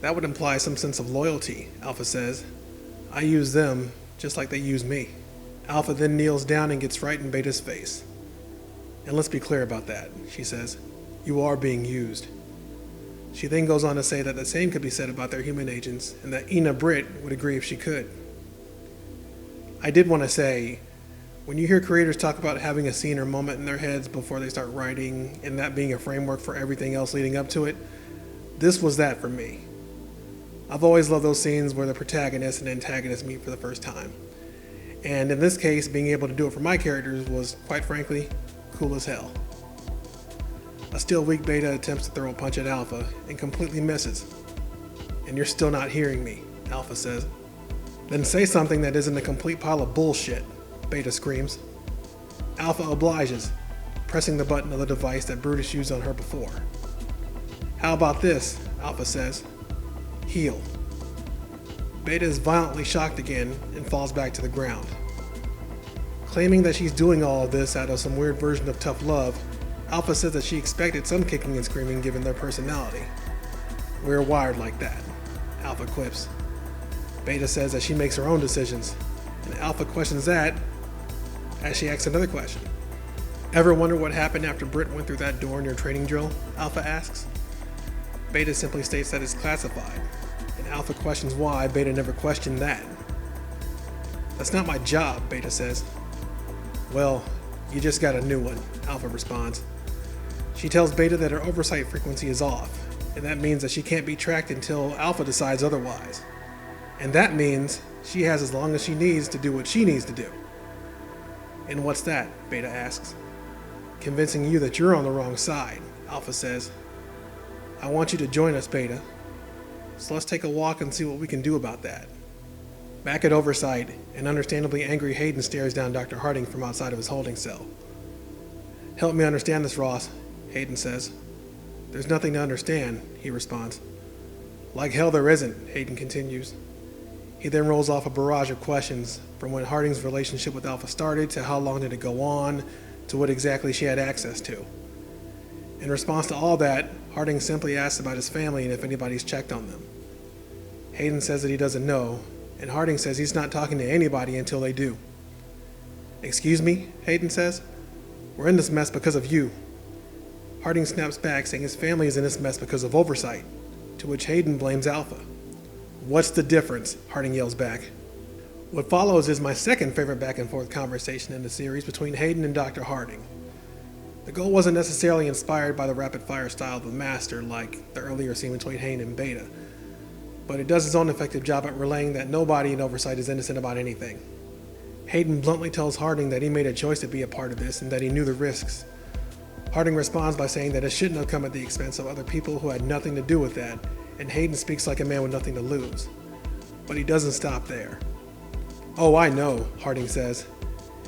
That would imply some sense of loyalty, Alpha says. I use them just like they use me. Alpha then kneels down and gets right in Beta's face. And let's be clear about that, she says. You are being used. She then goes on to say that the same could be said about their human agents, and that Ina Britt would agree if she could. I did want to say, when you hear creators talk about having a scene or moment in their heads before they start writing, and that being a framework for everything else leading up to it, this was that for me. I've always loved those scenes where the protagonist and antagonist meet for the first time. And in this case, being able to do it for my characters was, quite frankly, cool as hell. A still weak Beta attempts to throw a punch at Alpha and completely misses. And you're still not hearing me, Alpha says. Then say something that isn't a complete pile of bullshit, Beta screams. Alpha obliges, pressing the button of the device that Brutus used on her before. How about this, Alpha says. Heal. Beta is violently shocked again and falls back to the ground. Claiming that she's doing all of this out of some weird version of tough love, Alpha says that she expected some kicking and screaming given their personality. We're wired like that, Alpha quips. Beta says that she makes her own decisions, and Alpha questions that as she asks another question. Ever wonder what happened after Britt went through that door in your training drill? Alpha asks. Beta simply states that it's classified, and Alpha questions why Beta never questioned that. That's not my job, Beta says. Well, you just got a new one, Alpha responds. She tells Beta that her oversight frequency is off, and that means that she can't be tracked until Alpha decides otherwise. And that means she has as long as she needs to do what she needs to do. And what's that? Beta asks. Convincing you that you're on the wrong side, Alpha says. I want you to join us, Beta. So let's take a walk and see what we can do about that. Back at Oversight, an understandably angry Hayden stares down Dr. Harding from outside of his holding cell. Help me understand this, Ross, Hayden says. There's nothing to understand, he responds. Like hell there isn't, Hayden continues. He then rolls off a barrage of questions, from when Harding's relationship with Alpha started to how long did it go on, to what exactly she had access to. In response to all that, Harding simply asks about his family and if anybody's checked on them. Hayden says that he doesn't know, and Harding says he's not talking to anybody until they do. Excuse me, Hayden says. We're in this mess because of you. Harding snaps back, saying his family is in this mess because of Oversight, to which Hayden blames Alpha. What's the difference? Harding yells back. What follows is my second favorite back and forth conversation in the series between Hayden and Dr. Harding. The goal wasn't necessarily inspired by the rapid fire style of the Master like the earlier scene between Hayden and Beta, but it does its own effective job at relaying that nobody in Oversight is innocent about anything. Hayden bluntly tells Harding that he made a choice to be a part of this and that he knew the risks. Harding responds by saying that it shouldn't have come at the expense of other people who had nothing to do with that, and Hayden speaks like a man with nothing to lose. But he doesn't stop there. Oh, I know, Harding says.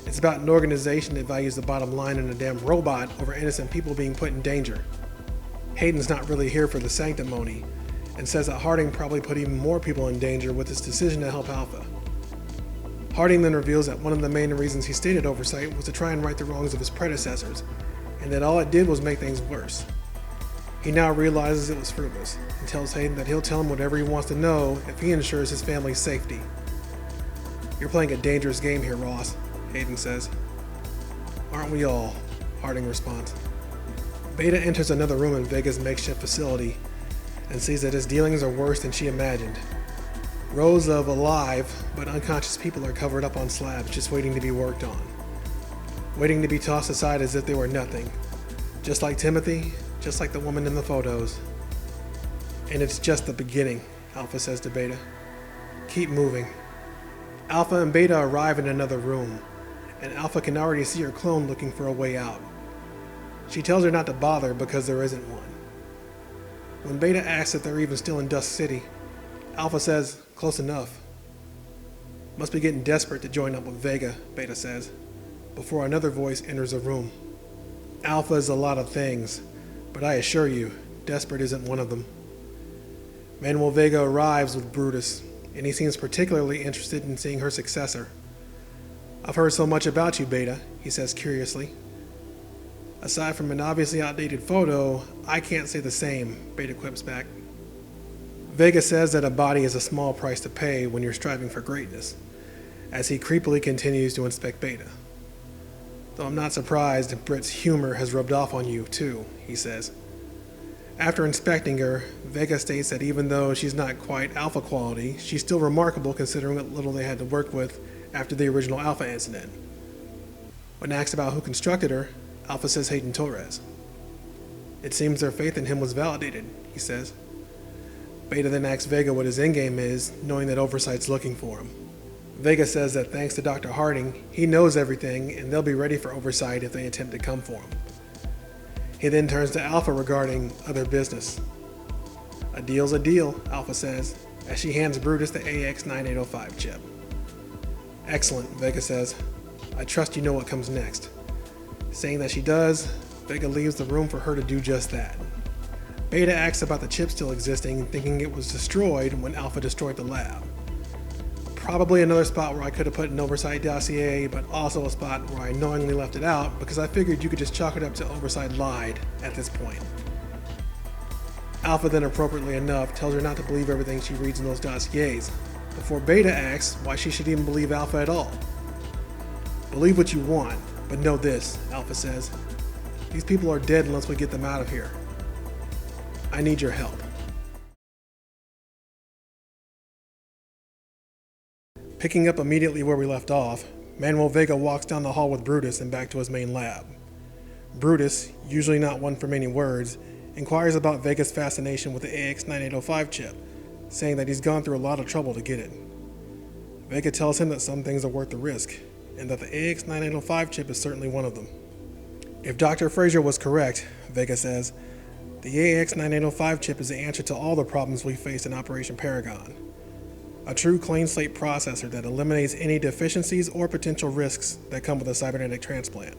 It's about an organization that values the bottom line in a damn robot over innocent people being put in danger. Hayden's not really here for the sanctimony, and says that Harding probably put even more people in danger with his decision to help Alpha. Harding then reveals that one of the main reasons he stayed at Oversight was to try and right the wrongs of his predecessors, and that all it did was make things worse. He now realizes it was fruitless, and tells Hayden that he'll tell him whatever he wants to know if he ensures his family's safety. You're playing a dangerous game here, Ross, Hayden says. Aren't we all? Harding responds. Beta enters another room in Vega's makeshift facility and sees that his dealings are worse than she imagined. Rows of alive but unconscious people are covered up on slabs just waiting to be worked on. Waiting to be tossed aside as if they were nothing. Just like Timothy, just like the woman in the photos. And it's just the beginning, Alpha says to Beta. Keep moving. Alpha and Beta arrive in another room, and Alpha can already see her clone looking for a way out. She tells her not to bother because there isn't one. When Beta asks if they're even still in Dust City, Alpha says, close enough. Must be getting desperate to join up with Vega, Beta says, before another voice enters the room. Alpha is a lot of things, but I assure you, desperate isn't one of them. Manuel Vega arrives with Brutus, and he seems particularly interested in seeing her successor. I've heard so much about you, Beta, he says curiously. Aside from an obviously outdated photo, I can't say the same, Beta quips back. Vega says that a body is a small price to pay when you're striving for greatness, as he creepily continues to inspect Beta. Though I'm not surprised Britt's humor has rubbed off on you, too, he says. After inspecting her, Vega states that even though she's not quite Alpha quality, she's still remarkable considering what little they had to work with after the original Alpha incident. When asked about who constructed her, Alpha says Hayden Torres. It seems their faith in him was validated, he says. Beta then asks Vega what his endgame is, knowing that Oversight's looking for him. Vega says that thanks to Dr. Harding, he knows everything and they'll be ready for Oversight if they attempt to come for him. He then turns to Alpha regarding other business. A deal's a deal, Alpha says, as she hands Brutus the AX9805 chip. Excellent, Vega says. I trust you know what comes next. Saying that she does, Vega leaves the room for her to do just that. Beta asks about the chip still existing, thinking it was destroyed when Alpha destroyed the lab. Probably another spot where I could have put an Oversight dossier, but also a spot where I knowingly left it out because I figured you could just chalk it up to Oversight lied at this point. Alpha then, appropriately enough, tells her not to believe everything she reads in those dossiers, before Beta asks why she should even believe Alpha at all. Believe what you want, but know this, Alpha says. These people are dead unless we get them out of here. I need your help. Picking up immediately where we left off, Manuel Vega walks down the hall with Brutus and back to his main lab. Brutus, usually not one for many words, inquires about Vega's fascination with the AX9805 chip, saying that he's gone through a lot of trouble to get it. Vega tells him that some things are worth the risk, and that the AX9805 chip is certainly one of them. If Dr. Fraser was correct, Vega says, the AX9805 chip is the answer to all the problems we face in Operation Paragon. A true clean slate processor that eliminates any deficiencies or potential risks that come with a cybernetic transplant.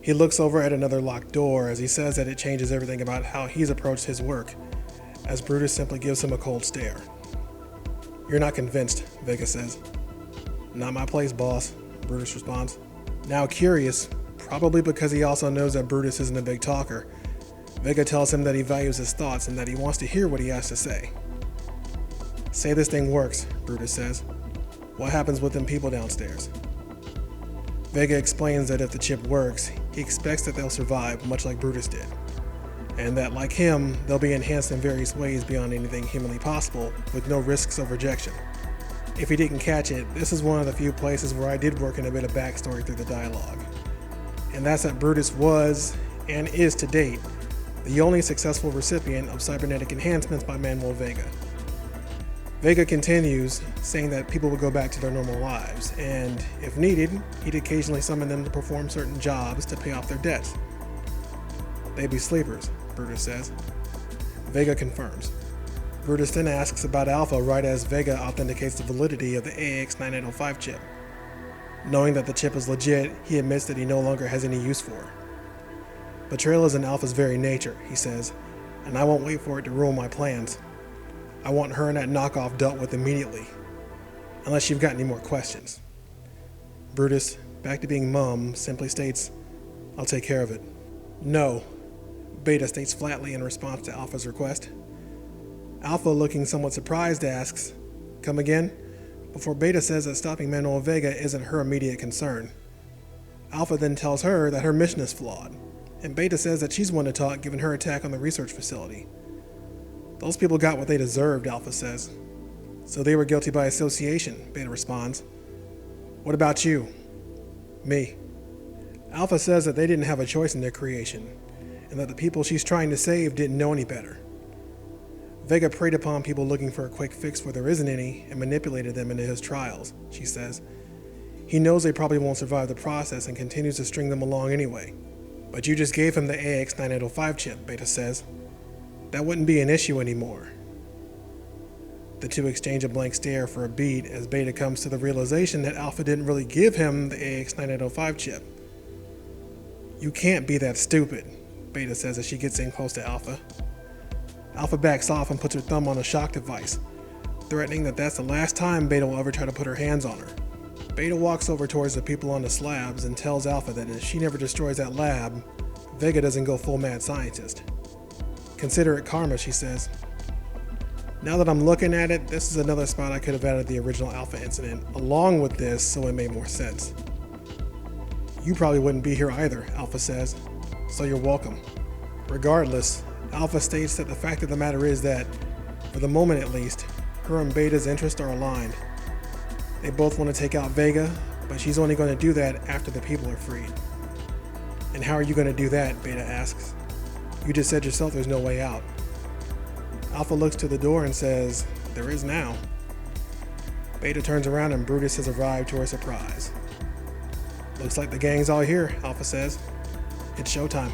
He looks over at another locked door as he says that it changes everything about how he's approached his work, as Brutus simply gives him a cold stare. You're not convinced, Vega says. Not my place, boss, Brutus responds. Now curious, probably because he also knows that Brutus isn't a big talker, Vega tells him that he values his thoughts and that he wants to hear what he has to say. Say this thing works, Brutus says. What happens with them people downstairs? Vega explains that if the chip works, he expects that they'll survive, much like Brutus did. And that, like him, they'll be enhanced in various ways beyond anything humanly possible, with no risks of rejection. If he didn't catch it, this is one of the few places where I did work in a bit of backstory through the dialogue. And that's that Brutus was, and is to date, the only successful recipient of cybernetic enhancements by Manuel Vega. Vega continues, saying that people would go back to their normal lives, and, if needed, he'd occasionally summon them to perform certain jobs to pay off their debts. They'd be sleepers, Brutus says. Vega confirms. Brutus then asks about Alpha right as Vega authenticates the validity of the AX9805 chip. Knowing that the chip is legit, he admits that he no longer has any use for it. Betrayal is in Alpha's very nature, he says, and I won't wait for it to ruin my plans. I want her and that knockoff dealt with immediately. Unless you've got any more questions. Brutus, back to being mum, simply states, I'll take care of it. No, Beta states flatly in response to Alpha's request. Alpha, looking somewhat surprised, asks, come again? Before Beta says that stopping Manuel Vega isn't her immediate concern. Alpha then tells her that her mission is flawed, and Beta says that she's one to talk given her attack on the research facility. Those people got what they deserved, Alpha says. So they were guilty by association, Beta responds. What about you? Me. Alpha says that they didn't have a choice in their creation, and that the people she's trying to save didn't know any better. Vega preyed upon people looking for a quick fix where there isn't any and manipulated them into his trials, she says. He knows they probably won't survive the process and continues to string them along anyway. But you just gave him the AX9805 chip, Beta says. That wouldn't be an issue anymore. The two exchange a blank stare for a beat as Beta comes to the realization that Alpha didn't really give him the AX9805 chip. You can't be that stupid, Beta says as she gets in close to Alpha. Alpha backs off and puts her thumb on a shock device, threatening that that's the last time Beta will ever try to put her hands on her. Beta walks over towards the people on the slabs and tells Alpha that if she never destroys that lab, Vega doesn't go full mad scientist. Consider it karma, she says. Now that I'm looking at it, this is another spot I could have added the original Alpha incident along with this so it made more sense. You probably wouldn't be here either, Alpha says, so you're welcome. Regardless, Alpha states that the fact of the matter is that, for the moment at least, her and Beta's interests are aligned. They both want to take out Vega, but she's only going to do that after the people are freed. And how are you going to do that, Beta asks. You just said yourself there's no way out. Alpha looks to the door and says, there is now. Beta turns around and Brutus has arrived to her surprise. Looks like the gang's all here, Alpha says. It's showtime.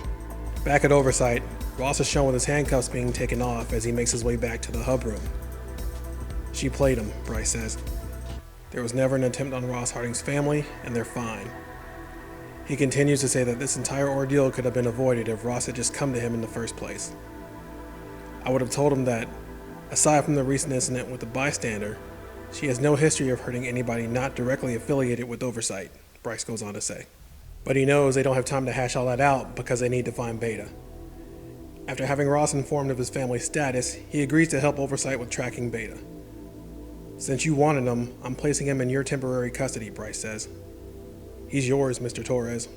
Back at Oversight, Ross is shown with his handcuffs being taken off as he makes his way back to the hub room. She played him, Bryce says. There was never an attempt on Ross Harding's family, and they're fine. He continues to say that this entire ordeal could have been avoided if Ross had just come to him in the first place. I would have told him that, aside from the recent incident with the bystander, She has no history of hurting anybody not directly affiliated with Oversight, Bryce goes on to say. But he knows they don't have time to hash all that out because they need to find Beta. After having Ross informed of his family's status, he agrees to help Oversight with tracking Beta. Since you wanted him, I'm placing him in your temporary custody, Bryce says. He's yours, Mr. Torres.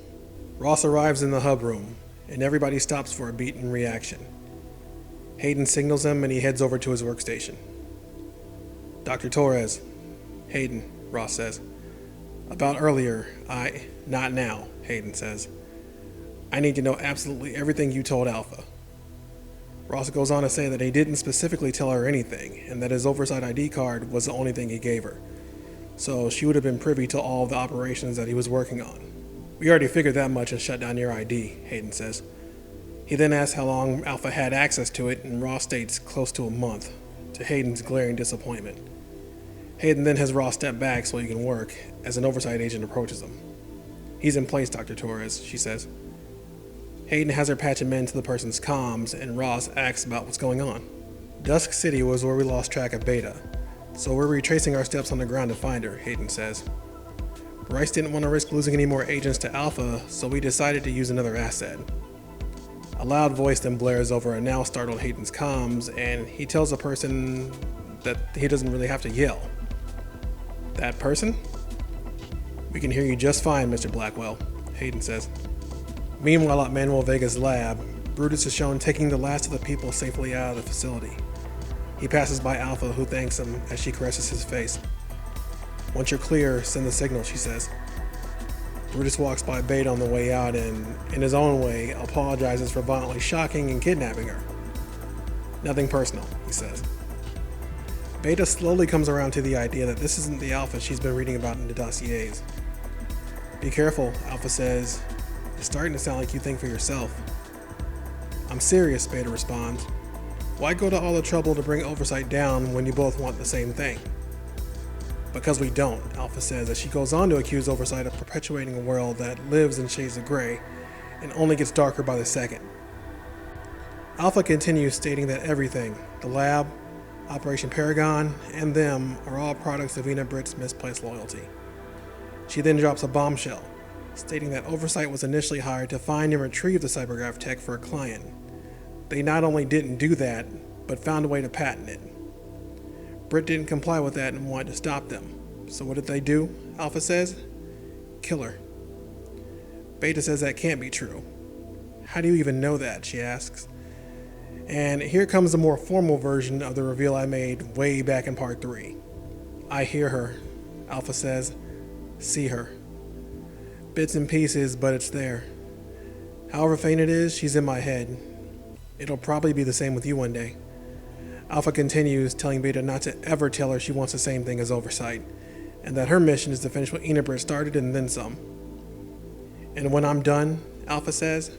Ross arrives in the hub room, and everybody stops for a beat in reaction. Hayden signals him and he heads over to his workstation. Dr. Torres. Hayden, Ross says. About earlier, Not now, Hayden says. I need to know absolutely everything you told Alpha. Ross goes on to say that he didn't specifically tell her anything, and that his Oversight ID card was the only thing he gave her. So she would have been privy to all of the operations that he was working on. We already figured that much and shut down your ID, Hayden says. He then asks how long Alpha had access to it, and Ross states close to a month, to Hayden's glaring disappointment. Hayden then has Ross step back so he can work, as an Oversight agent approaches him. He's in place, Dr. Torres, she says. Hayden has her patch him into the person's comms, and Ross asks about what's going on. Dusk City was where we lost track of Beta, so we're retracing our steps on the ground to find her, Hayden says. Bryce didn't want to risk losing any more agents to Alpha, so we decided to use another asset. A loud voice then blares over a now startled Hayden's comms, and he tells the person that he doesn't really have to yell. That person? We can hear you just fine, Mr. Blackwell, Hayden says. Meanwhile, at Manuel Vega's lab, Brutus is shown taking the last of the people safely out of the facility. He passes by Alpha, who thanks him as she caresses his face. Once you're clear, send the signal, she says. Brutus walks by Beta on the way out and, in his own way, apologizes for violently shocking and kidnapping her. Nothing personal, he says. Beta slowly comes around to the idea that this isn't the Alpha she's been reading about in the dossiers. Be careful, Alpha says. It's starting to sound like you think for yourself. I'm serious, Beta responds. Why go to all the trouble to bring Oversight down when you both want the same thing? Because we don't, Alpha says as she goes on to accuse Oversight of perpetuating a world that lives in shades of gray and only gets darker by the second. Alpha continues stating that everything, the lab, Operation Paragon, and them are all products of Ena Britt's misplaced loyalty. She then drops a bombshell, stating that Oversight was initially hired to find and retrieve the cybergraph tech for a client. They not only didn't do that, but found a way to patent it. Britt didn't comply with that and wanted to stop them. So what did they do? Alpha says. Kill her. Beta says that can't be true. How do you even know that? She asks. And here comes the more formal version of the reveal I made way back in part 3. I hear her, Alpha says. See her. Bits and pieces, but it's there. However faint it is, she's in my head. It'll probably be the same with you one day. Alpha continues, telling Beta not to ever tell her she wants the same thing as Oversight, and that her mission is to finish what Ena Britt started and then some. And when I'm done, Alpha says,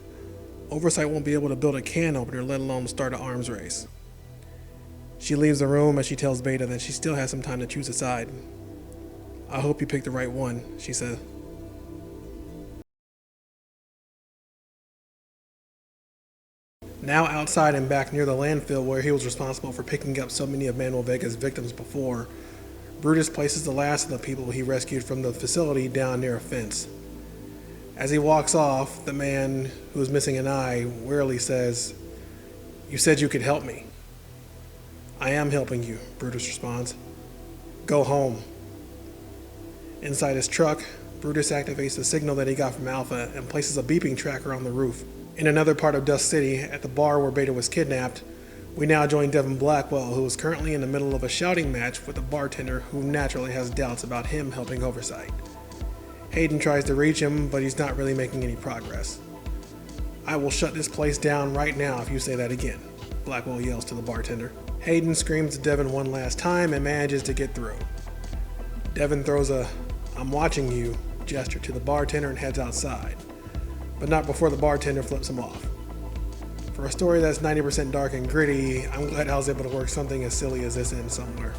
Oversight won't be able to build a can opener, let alone start an arms race. She leaves the room as she tells Beta that she still has some time to choose a side. I hope you picked the right one, she says. Now outside and back near the landfill where he was responsible for picking up so many of Manuel Vega's victims before, Brutus places the last of the people he rescued from the facility down near a fence. As he walks off, the man who is missing an eye wearily says, You said you could help me. I am helping you, Brutus responds. Go home. Inside his truck, Brutus activates the signal that he got from Alpha and places a beeping tracker on the roof. In another part of Dusk City, at the bar where Beta was kidnapped, we now join Devin Blackwell, who is currently in the middle of a shouting match with a bartender who naturally has doubts about him helping Oversight. Hayden tries to reach him, but he's not really making any progress. I will shut this place down right now if you say that again, Blackwell yells to the bartender. Hayden screams to Devin one last time and manages to get through. Devin throws a "I'm watching you" gesture to the bartender and heads outside, but not before the bartender flips him off. For a story that's 90% dark and gritty, I'm glad I was able to work something as silly as this in somewhere.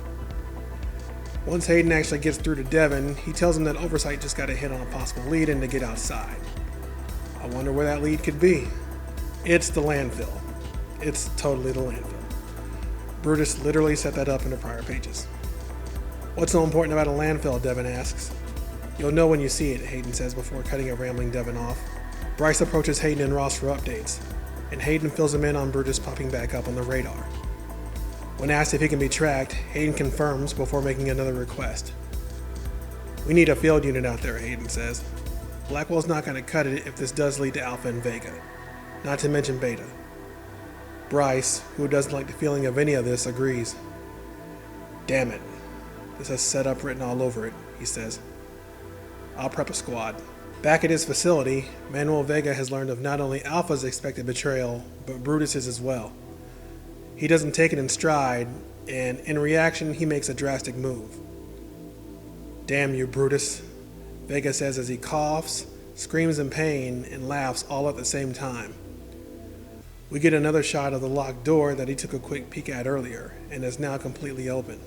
Once Hayden actually gets through to Devin, he tells him that Oversight just got a hit on a possible lead and to get outside. I wonder where that lead could be. It's the landfill. It's totally the landfill. Brutus literally set that up in the prior pages. What's so important about a landfill, Devin asks. You'll know when you see it, Hayden says before cutting a rambling Devin off. Bryce approaches Hayden and Ross for updates, and Hayden fills him in on Brutus popping back up on the radar. When asked if he can be tracked, Hayden confirms before making another request. We need a field unit out there, Hayden says. Blackwell's not going to cut it if this does lead to Alpha and Vega, not to mention Beta. Bryce, who doesn't like the feeling of any of this, agrees. Damn it. This has setup written all over it, he says. I'll prep a squad. Back at his facility, Manuel Vega has learned of not only Alpha's expected betrayal, but Brutus's as well. He doesn't take it in stride, and in reaction, he makes a drastic move. Damn you, Brutus, Vega says as he coughs, screams in pain, and laughs all at the same time. We get another shot of the locked door that he took a quick peek at earlier, and is now completely open.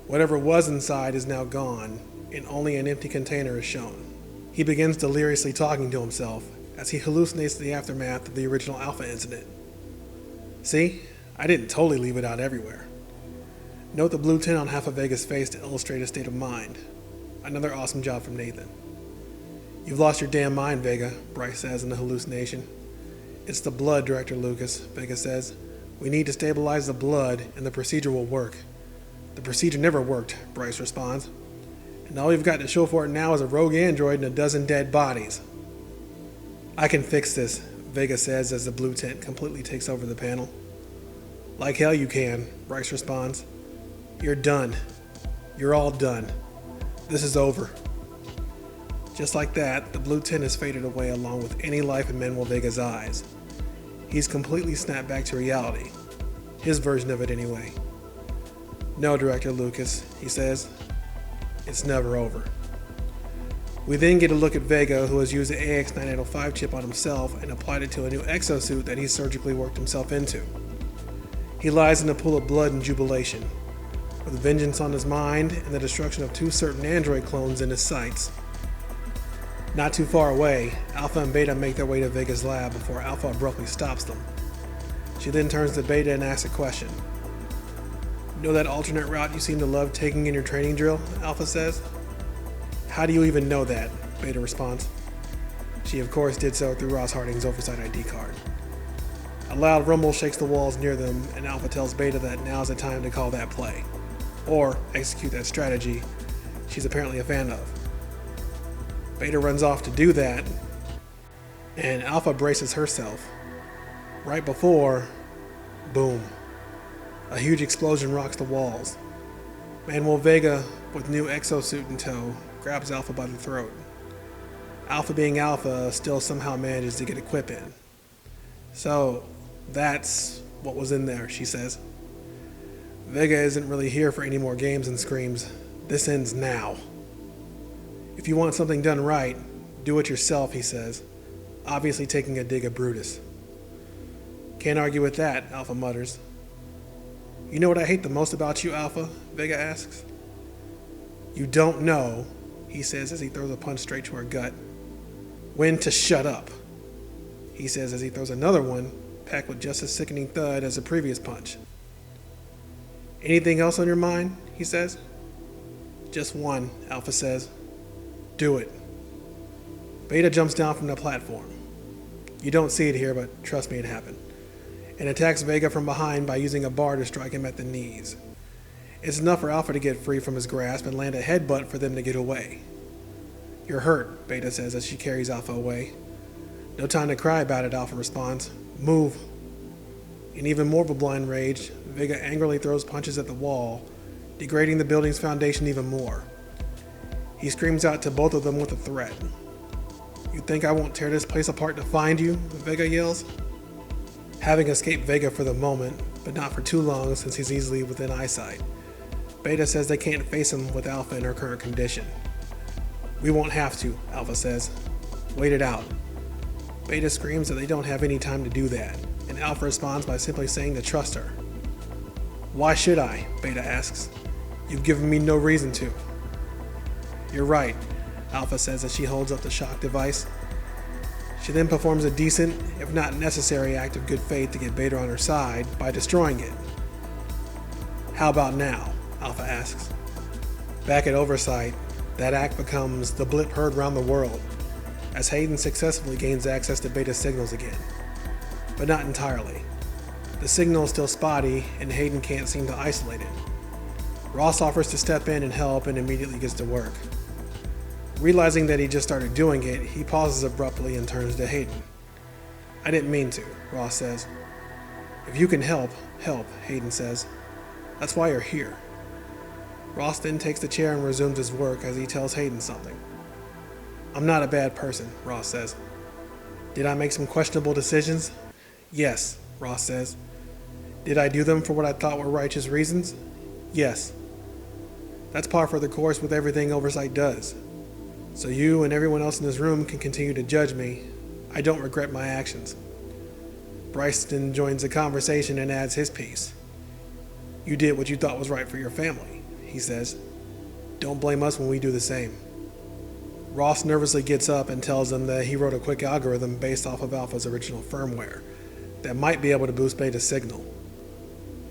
Whatever was inside is now gone, and only an empty container is shown. He begins deliriously talking to himself as he hallucinates the aftermath of the original Alpha incident. See, I didn't totally leave it out everywhere. Note the blue tint on half of Vega's face to illustrate his state of mind. Another awesome job from Nathan. You've lost your damn mind, Vega, Bryce says in the hallucination. It's the blood, Director Lucas, Vega says. We need to stabilize the blood and the procedure will work. The procedure never worked, Bryce responds. And all you've got to show for it now is a rogue android and a dozen dead bodies. I can fix this, Vega says as the blue tint completely takes over the panel. Like hell you can, Bryce responds. You're done. You're all done. This is over. Just like that, the blue tint has faded away along with any life in Manuel Vega's eyes. He's completely snapped back to reality. His version of it anyway. No, Director Lucas, he says. It's never over. We then get a look at Vega, who has used the AX-9805 chip on himself and applied it to a new exosuit that he surgically worked himself into. He lies in a pool of blood in jubilation, with vengeance on his mind and the destruction of 2 certain android clones in his sights. Not too far away, Alpha and Beta make their way to Vega's lab before Alpha abruptly stops them. She then turns to Beta and asks a question. Know that alternate route you seem to love taking in your training drill? Alpha says. How do you even know that? Beta responds. She of course did so through Ross Harding's Oversight ID card. A loud rumble shakes the walls near them, and Alpha tells Beta that now's the time to call that play, or execute that strategy she's apparently a fan of. Beta runs off to do that, and Alpha braces herself. Right before, boom. A huge explosion rocks the walls. Manuel Vega, with new exosuit in tow, grabs Alpha by the throat. Alpha being Alpha, still somehow manages to get a quip in. So, that's what was in there, she says. Vega isn't really here for any more games and screams. This ends now. If you want something done right, do it yourself, he says, obviously taking a dig at Brutus. Can't argue with that, Alpha mutters. You know what I hate the most about you, Alpha? Vega asks. You don't know, he says as he throws a punch straight to her gut. When to shut up, he says as he throws another one, packed with just as sickening thud as the previous punch. Anything else on your mind, he says. Just one, Alpha says. Do it. Beta jumps down from the platform. You don't see it here, but trust me, it happened. And attacks Vega from behind by using a bar to strike him at the knees. It's enough for Alpha to get free from his grasp and land a headbutt for them to get away. You're hurt, Beta says as she carries Alpha away. No time to cry about it, Alpha responds. Move. In even more of a blind rage, Vega angrily throws punches at the wall, degrading the building's foundation even more. He screams out to both of them with a threat. You think I won't tear this place apart to find you? Vega yells. Having escaped Vega for the moment, but not for too long since he's easily within eyesight, Beta says they can't face him with Alpha in her current condition. We won't have to, Alpha says. Wait it out. Beta screams that they don't have any time to do that, and Alpha responds by simply saying to trust her. Why should I? Beta asks. You've given me no reason to. You're right, Alpha says as she holds up the shock device. She then performs a decent, if not necessary, act of good faith to get Beta on her side by destroying it. How about now? Alpha asks. Back at Oversight, that act becomes the blip heard around the world, as Hayden successfully gains access to Beta's signals again. But not entirely. The signal is still spotty, and Hayden can't seem to isolate it. Ross offers to step in and help and immediately gets to work. Realizing that he just started doing it, he pauses abruptly and turns to Hayden. "I didn't mean to," Ross says. "If you can help, help," Hayden says. "That's why you're here." Ross then takes the chair and resumes his work as he tells Hayden something. "I'm not a bad person," Ross says. "Did I make some questionable decisions?" "Yes," Ross says. "Did I do them for what I thought were righteous reasons?" "Yes." "That's par for the course with everything Oversight does. So you and everyone else in this room can continue to judge me. I don't regret my actions." Bryce then joins the conversation and adds his piece. "You did what you thought was right for your family," he says. "Don't blame us when we do the same." Ross nervously gets up and tells them that he wrote a quick algorithm based off of Alpha's original firmware that might be able to boost Beta's signal.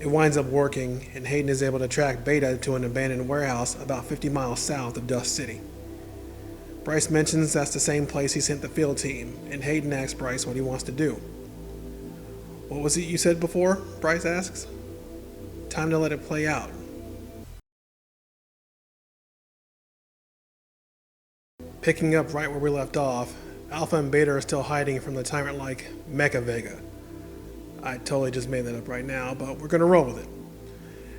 It winds up working, and Hayden is able to track Beta to an abandoned warehouse about 50 miles south of Dust City. Bryce mentions that's the same place he sent the field team, and Hayden asks Bryce what he wants to do. "What was it you said before?" Bryce asks. "Time to let it play out." Picking up right where we left off, Alpha and Beta are still hiding from the tyrant-like Mecha Vega. I totally just made that up right now, but we're gonna roll with it.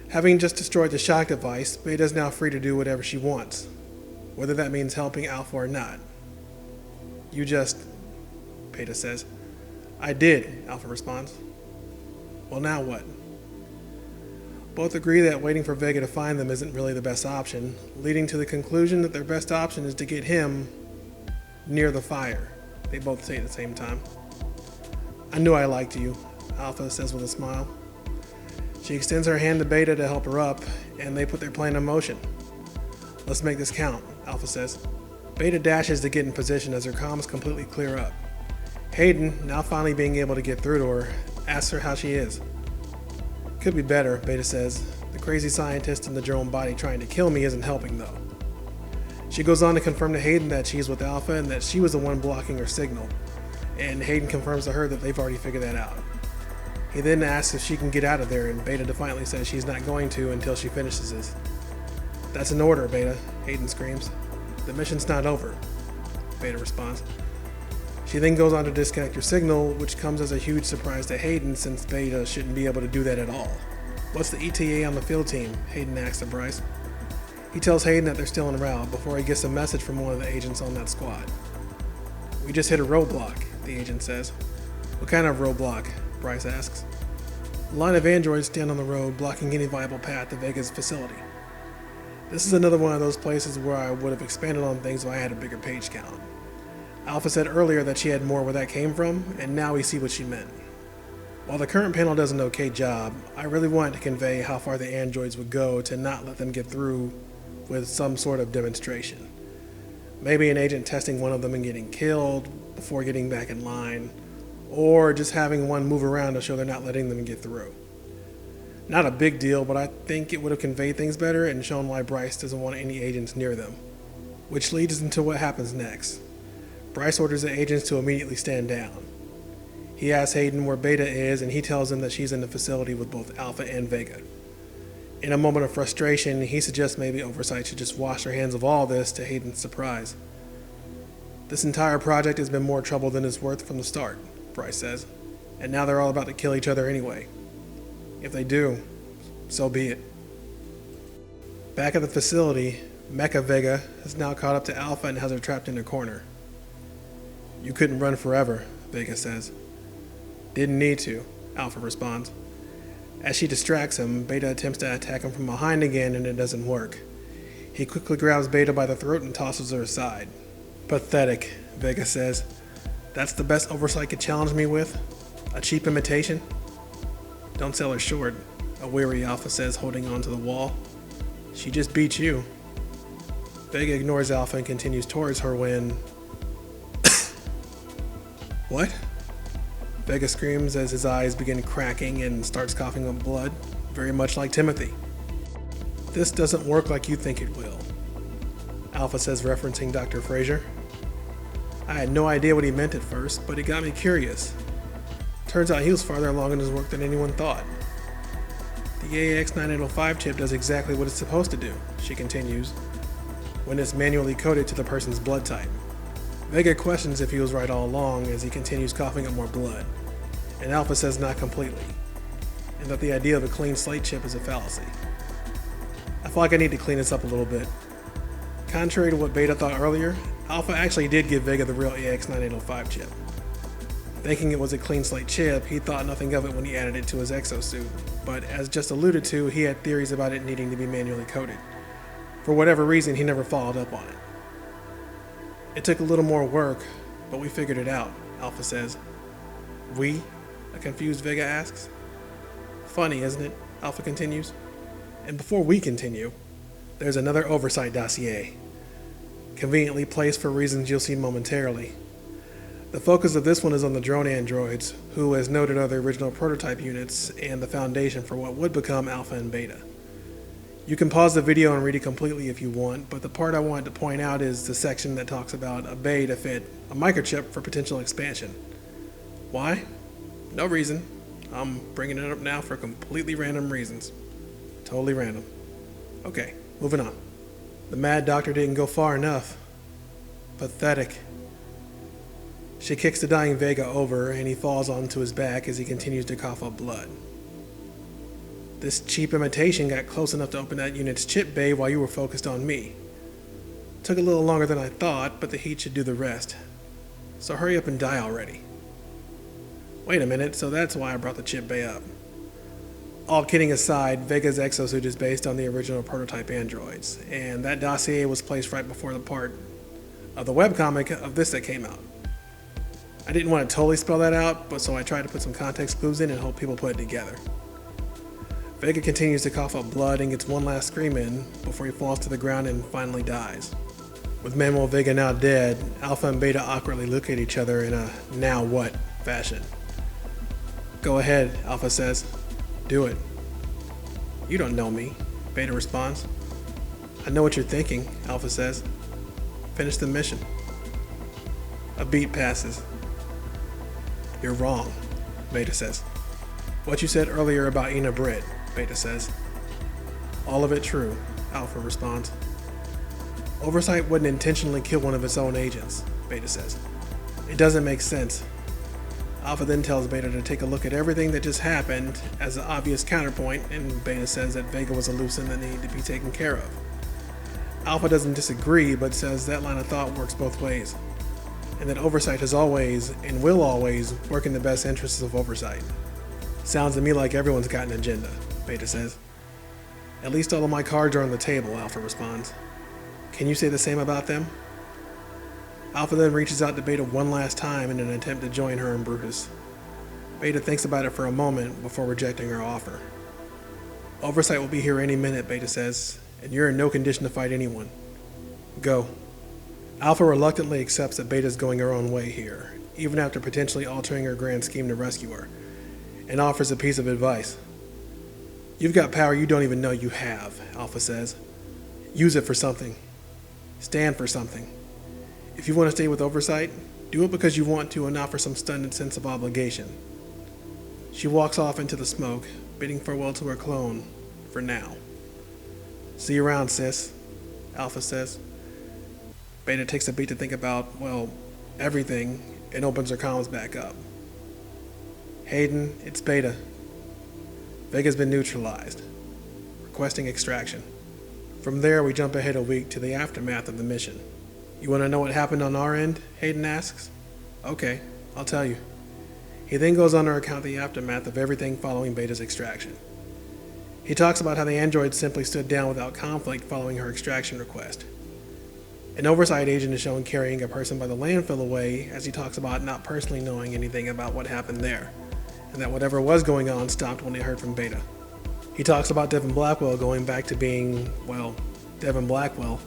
Having just destroyed the shock device, Beta is now free to do whatever she wants, whether that means helping Alpha or not. "You just," Beta says. "I did," Alpha responds. "Well, now what?" Both agree that waiting for Vega to find them isn't really the best option, leading to the conclusion that their best option is to get him near the fire. They both say at the same time. "I knew I liked you," Alpha says with a smile. She extends her hand to Beta to help her up, and they put their plan in motion. "Let's make this count," Alpha says. Beta dashes to get in position as her comms completely clear up. Hayden, now finally being able to get through to her, asks her how she is. "Could be better," Beta says. "The crazy scientist in the drone body trying to kill me isn't helping, though." She goes on to confirm to Hayden that she's with Alpha and that she was the one blocking her signal, and Hayden confirms to her that they've already figured that out. He then asks if she can get out of there, and Beta defiantly says she's not going to until she finishes this. "That's an order, Beta," Hayden screams. "The mission's not over," Beta responds. She then goes on to disconnect her signal, which comes as a huge surprise to Hayden since Beta shouldn't be able to do that at all. "What's the ETA on the field team?" Hayden asks of Bryce. He tells Hayden that they're still en route before he gets a message from one of the agents on that squad. "We just hit a roadblock," the agent says. "What kind of roadblock?" Bryce asks. "A line of androids stand on the road, blocking any viable path to Vega's facility. This is another one of those places where I would have expanded on things if I had a bigger page count. Alpha said earlier that she had more where that came from, and now we see what she meant. While the current panel does an okay job, I really wanted to convey how far the androids would go to not let them get through with some sort of demonstration. Maybe an agent testing one of them and getting killed before getting back in line, or just having one move around to show they're not letting them get through. Not a big deal, but I think it would have conveyed things better and shown why Bryce doesn't want any agents near them. Which leads into what happens next. Bryce orders the agents to immediately stand down. He asks Hayden where Beta is, and he tells him that she's in the facility with both Alpha and Vega. In a moment of frustration, he suggests maybe Oversight should just wash their hands of all this, to Hayden's surprise. "This entire project has been more trouble than it's worth from the start," Bryce says, "and now they're all about to kill each other anyway. If they do, so be it." Back at the facility, Mecha Vega has now caught up to Alpha and has her trapped in a corner. "You couldn't run forever," Vega says. "Didn't need to," Alpha responds. As she distracts him, Beta attempts to attack him from behind again, and it doesn't work. He quickly grabs Beta by the throat and tosses her aside. "Pathetic," Vega says. "That's the best Oversight could challenge me with? A cheap imitation?" "Don't sell her short," a weary Alpha says, holding on to the wall. "She just beat you." Vega ignores Alpha and continues towards her when... "What?" Vega screams as his eyes begin cracking and starts coughing up blood, very much like Timothy. "This doesn't work like you think it will," Alpha says, referencing Dr. Fraser. I had no idea what he meant at first, but it got me curious. Turns out he was farther along in his work than anyone thought. The AX9805 chip does exactly what it's supposed to do, she continues, when it's manually coded to the person's blood type. Vega questions if he was right all along as he continues coughing up more blood, and Alpha says not completely, and that the idea of a clean slate chip is a fallacy. I feel like I need to clean this up a little bit. Contrary to what Beta thought earlier, Alpha actually did give Vega the real AX9805 chip. Thinking it was a clean slate chip, he thought nothing of it when he added it to his exosuit, but as just alluded to, he had theories about it needing to be manually coded. For whatever reason, he never followed up on it. It took a little more work, but we figured it out, Alpha says. We? A confused Vega asks. Funny, isn't it? Alpha continues. And before we continue, there's another Oversight dossier, conveniently placed for reasons you'll see momentarily. The focus of this one is on the drone androids, who, as noted, are the original prototype units and the foundation for what would become Alpha and Beta. You can pause the video and read it completely if you want, but the part I wanted to point out is the section that talks about a bay to fit a microchip for potential expansion. Why? No reason. I'm bringing it up now for completely random reasons. Totally random. Okay, moving on. The Mad Doctor didn't go far enough. Pathetic. She kicks the dying Vega over, and he falls onto his back as he continues to cough up blood. This cheap imitation got close enough to open that unit's chip bay while you were focused on me. Took a little longer than I thought, but the heat should do the rest. So hurry up and die already. Wait a minute, so that's why I brought the chip bay up. All kidding aside, Vega's exosuit is based on the original prototype androids, and that dossier was placed right before the part of the webcomic of this that came out. I didn't want to totally spell that out, but so I tried to put some context clues in and hope people put it together. Vega continues to cough up blood and gets one last scream in before he falls to the ground and finally dies. With Manuel Vega now dead, Alpha and Beta awkwardly look at each other in a now what fashion. Go ahead, Alpha says. Do it. You don't know me, Beta responds. I know what you're thinking, Alpha says. Finish the mission. A beat passes. You're wrong, Beta says. What you said earlier about Ina Britt, Beta says. All of it true, Alpha responds. Oversight wouldn't intentionally kill one of its own agents, Beta says. It doesn't make sense. Alpha then tells Beta to take a look at everything that just happened as an obvious counterpoint, and Beta says that Vega was a loose end that needed to be taken care of. Alpha doesn't disagree, but says that line of thought works both ways, and that Oversight has always, and will always, work in the best interests of Oversight. Sounds to me like everyone's got an agenda, Beta says. At least all of my cards are on the table, Alpha responds. Can you say the same about them? Alpha then reaches out to Beta one last time in an attempt to join her and Brutus. Beta thinks about it for a moment before rejecting her offer. Oversight will be here any minute, Beta says, and you're in no condition to fight anyone. Go. Alpha reluctantly accepts that Beta's going her own way here, even after potentially altering her grand scheme to rescue her, and offers a piece of advice. You've got power you don't even know you have, Alpha says. Use it for something. Stand for something. If you want to stay with Oversight, do it because you want to and not for some stunted sense of obligation. She walks off into the smoke, bidding farewell to her clone, for now. See you around, sis, Alpha says. Beta takes a beat to think about, well, everything, and opens her comms back up. Hayden, it's Beta. Vega's been neutralized. Requesting extraction. From there, we jump ahead a week to the aftermath of the mission. You want to know what happened on our end? Hayden asks. Okay, I'll tell you. He then goes on to recount the aftermath of everything following Beta's extraction. He talks about how the android simply stood down without conflict following her extraction request. An Oversight agent is shown carrying a person by the landfill away as he talks about not personally knowing anything about what happened there, and that whatever was going on stopped when they heard from Beta. He talks about Devin Blackwell going back to being, well, Devin Blackwell,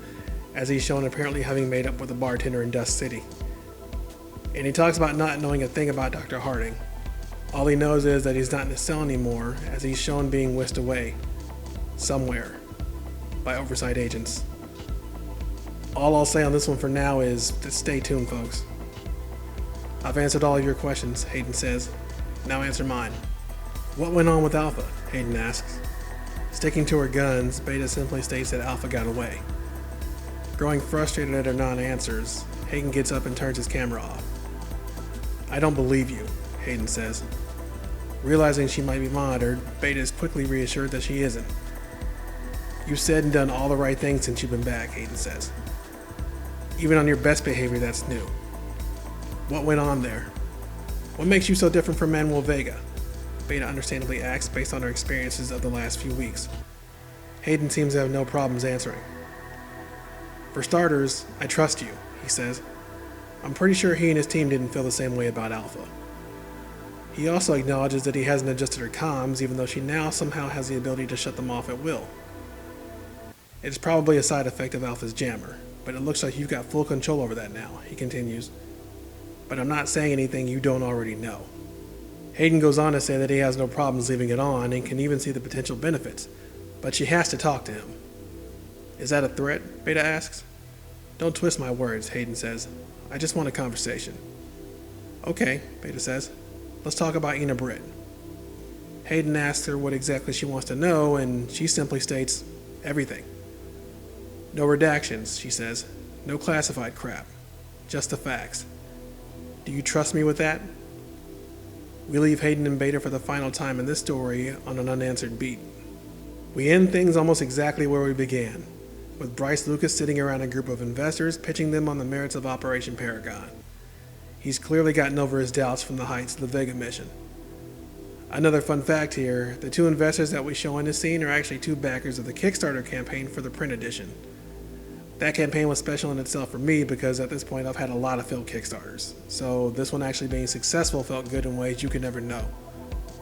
as he's shown apparently having made up with a bartender in Dust City. And he talks about not knowing a thing about Dr. Harding. All he knows is that he's not in the cell anymore, as he's shown being whisked away, somewhere, by Oversight agents. All I'll say on this one for now is to stay tuned, folks. I've answered all of your questions, Hayden says. Now answer mine. What went on with Alpha? Hayden asks. Sticking to her guns, Beta simply states that Alpha got away. Growing frustrated at her non-answers, Hayden gets up and turns his camera off. I don't believe you, Hayden says. Realizing she might be monitored, Beta is quickly reassured that she isn't. You've said and done all the right things since you've been back, Hayden says. Even on your best behavior, that's new. What went on there? What makes you so different from Manuel Vega? Beta understandably asks based on her experiences of the last few weeks. Hayden seems to have no problems answering. For starters, I trust you, he says. I'm pretty sure he and his team didn't feel the same way about Alpha. He also acknowledges that he hasn't adjusted her comms, even though she now somehow has the ability to shut them off at will. It's probably a side effect of Alpha's jammer, but it looks like you've got full control over that now, he continues. But I'm not saying anything you don't already know. Hayden goes on to say that he has no problems leaving it on and can even see the potential benefits, but she has to talk to him. Is that a threat? Beta asks. Don't twist my words, Hayden says. I just want a conversation. Okay, Beta says. Let's talk about Ina Britt. Hayden asks her what exactly she wants to know, and she simply states, everything. No redactions, she says. No classified crap. Just the facts. Do you trust me with that? We leave Hayden and Beta for the final time in this story on an unanswered beat. We end things almost exactly where we began, with Bryce Lucas sitting around a group of investors pitching them on the merits of Operation Paragon. He's clearly gotten over his doubts from the heights of the Vega mission. Another fun fact here, the two investors that we show in this scene are actually two backers of the Kickstarter campaign for the print edition. That campaign was special in itself for me because at this point I've had a lot of failed Kickstarters, so this one actually being successful felt good in ways you could never know.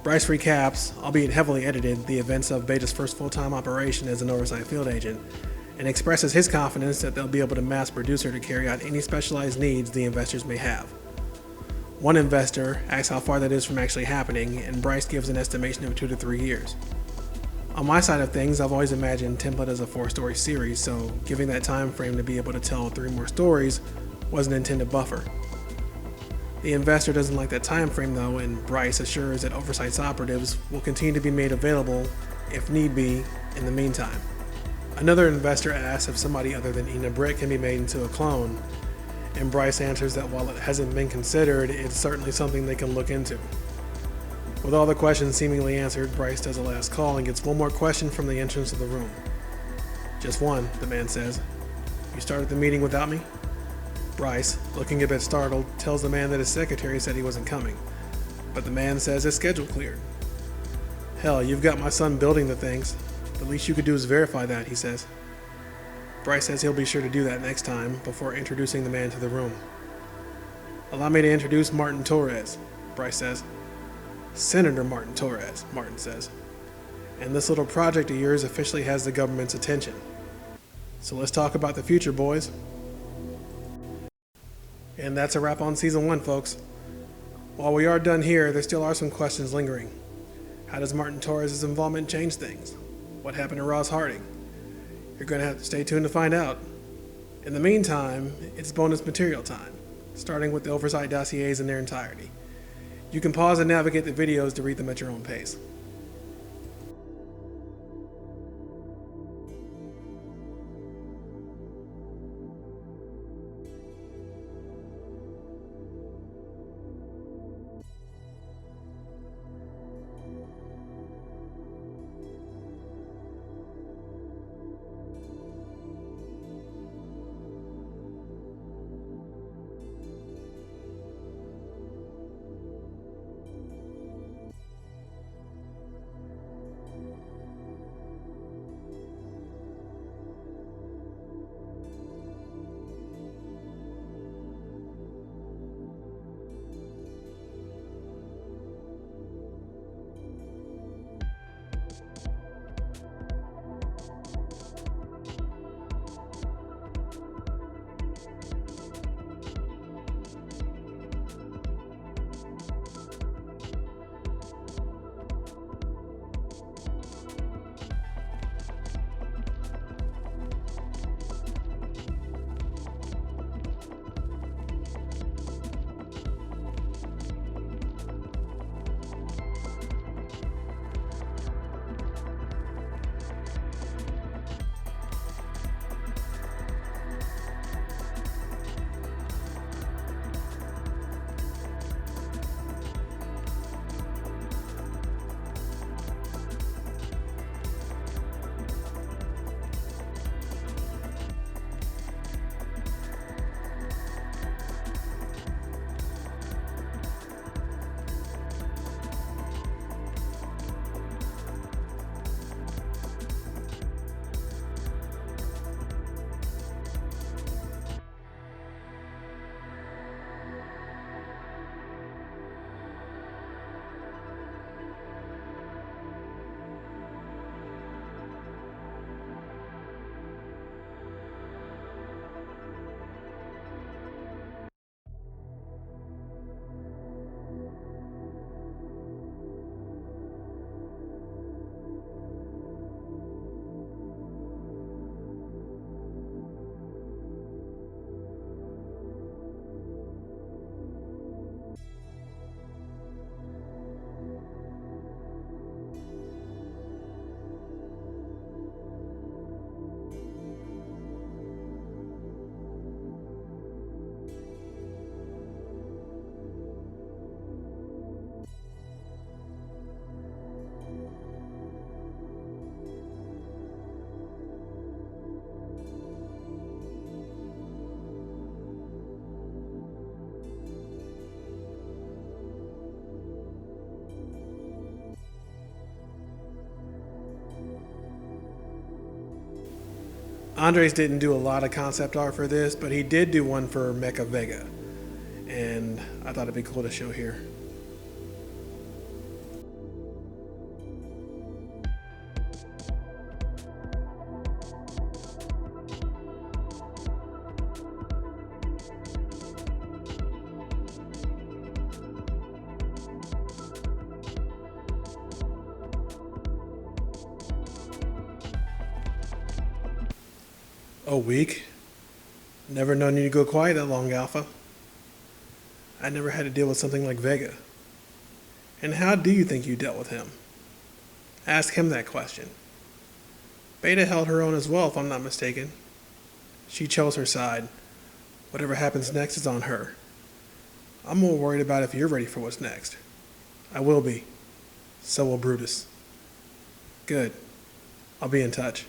Bryce recaps, albeit heavily edited, the events of Beta's first full-time operation as an Oversight field agent, and expresses his confidence that they'll be able to mass produce her to carry out any specialized needs the investors may have. One investor asks how far that is from actually happening, and Bryce gives an estimation of 2 to 3 years. On my side of things, I've always imagined Template as a 4-story series, so giving that time frame to be able to tell 3 more stories was an intended buffer. The investor doesn't like that time frame though, and Bryce assures that Oversight's operatives will continue to be made available, if need be, in the meantime. Another investor asks if somebody other than Ina Britt can be made into a clone, and Bryce answers that while it hasn't been considered, it's certainly something they can look into. With all the questions seemingly answered, Bryce does a last call and gets one more question from the entrance of the room. Just one, the man says. You started the meeting without me? Bryce, looking a bit startled, tells the man that his secretary said he wasn't coming, but the man says his schedule cleared. Hell, you've got my son building the things. The least you could do is verify that, he says. Bryce says he'll be sure to do that next time before introducing the man to the room. Allow me to introduce Martin Torres, Bryce says. Senator Martin Torres, Martin says. And this little project of yours officially has the government's attention. So let's talk about the future, boys. And that's a wrap on Season 1, folks. While we are done here, there still are some questions lingering. How does Martin Torres' involvement change things? What happened to Ross Harding? You're going to have to stay tuned to find out. In the meantime, it's bonus material time, starting with the Oversight dossiers in their entirety. You can pause and navigate the videos to read them at your own pace. Andres didn't do a lot of concept art for this, but he did do one for Mecha Vega, and I thought it'd be cool to show here. A week? Never known you to go quiet that long, Alpha. I never had to deal with something like Vega. And how do you think you dealt with him? Ask him that question. Beta held her own as well, if I'm not mistaken. She chose her side. Whatever happens next is on her. I'm more worried about if you're ready for what's next. I will be. So will Brutus. Good. I'll be in touch.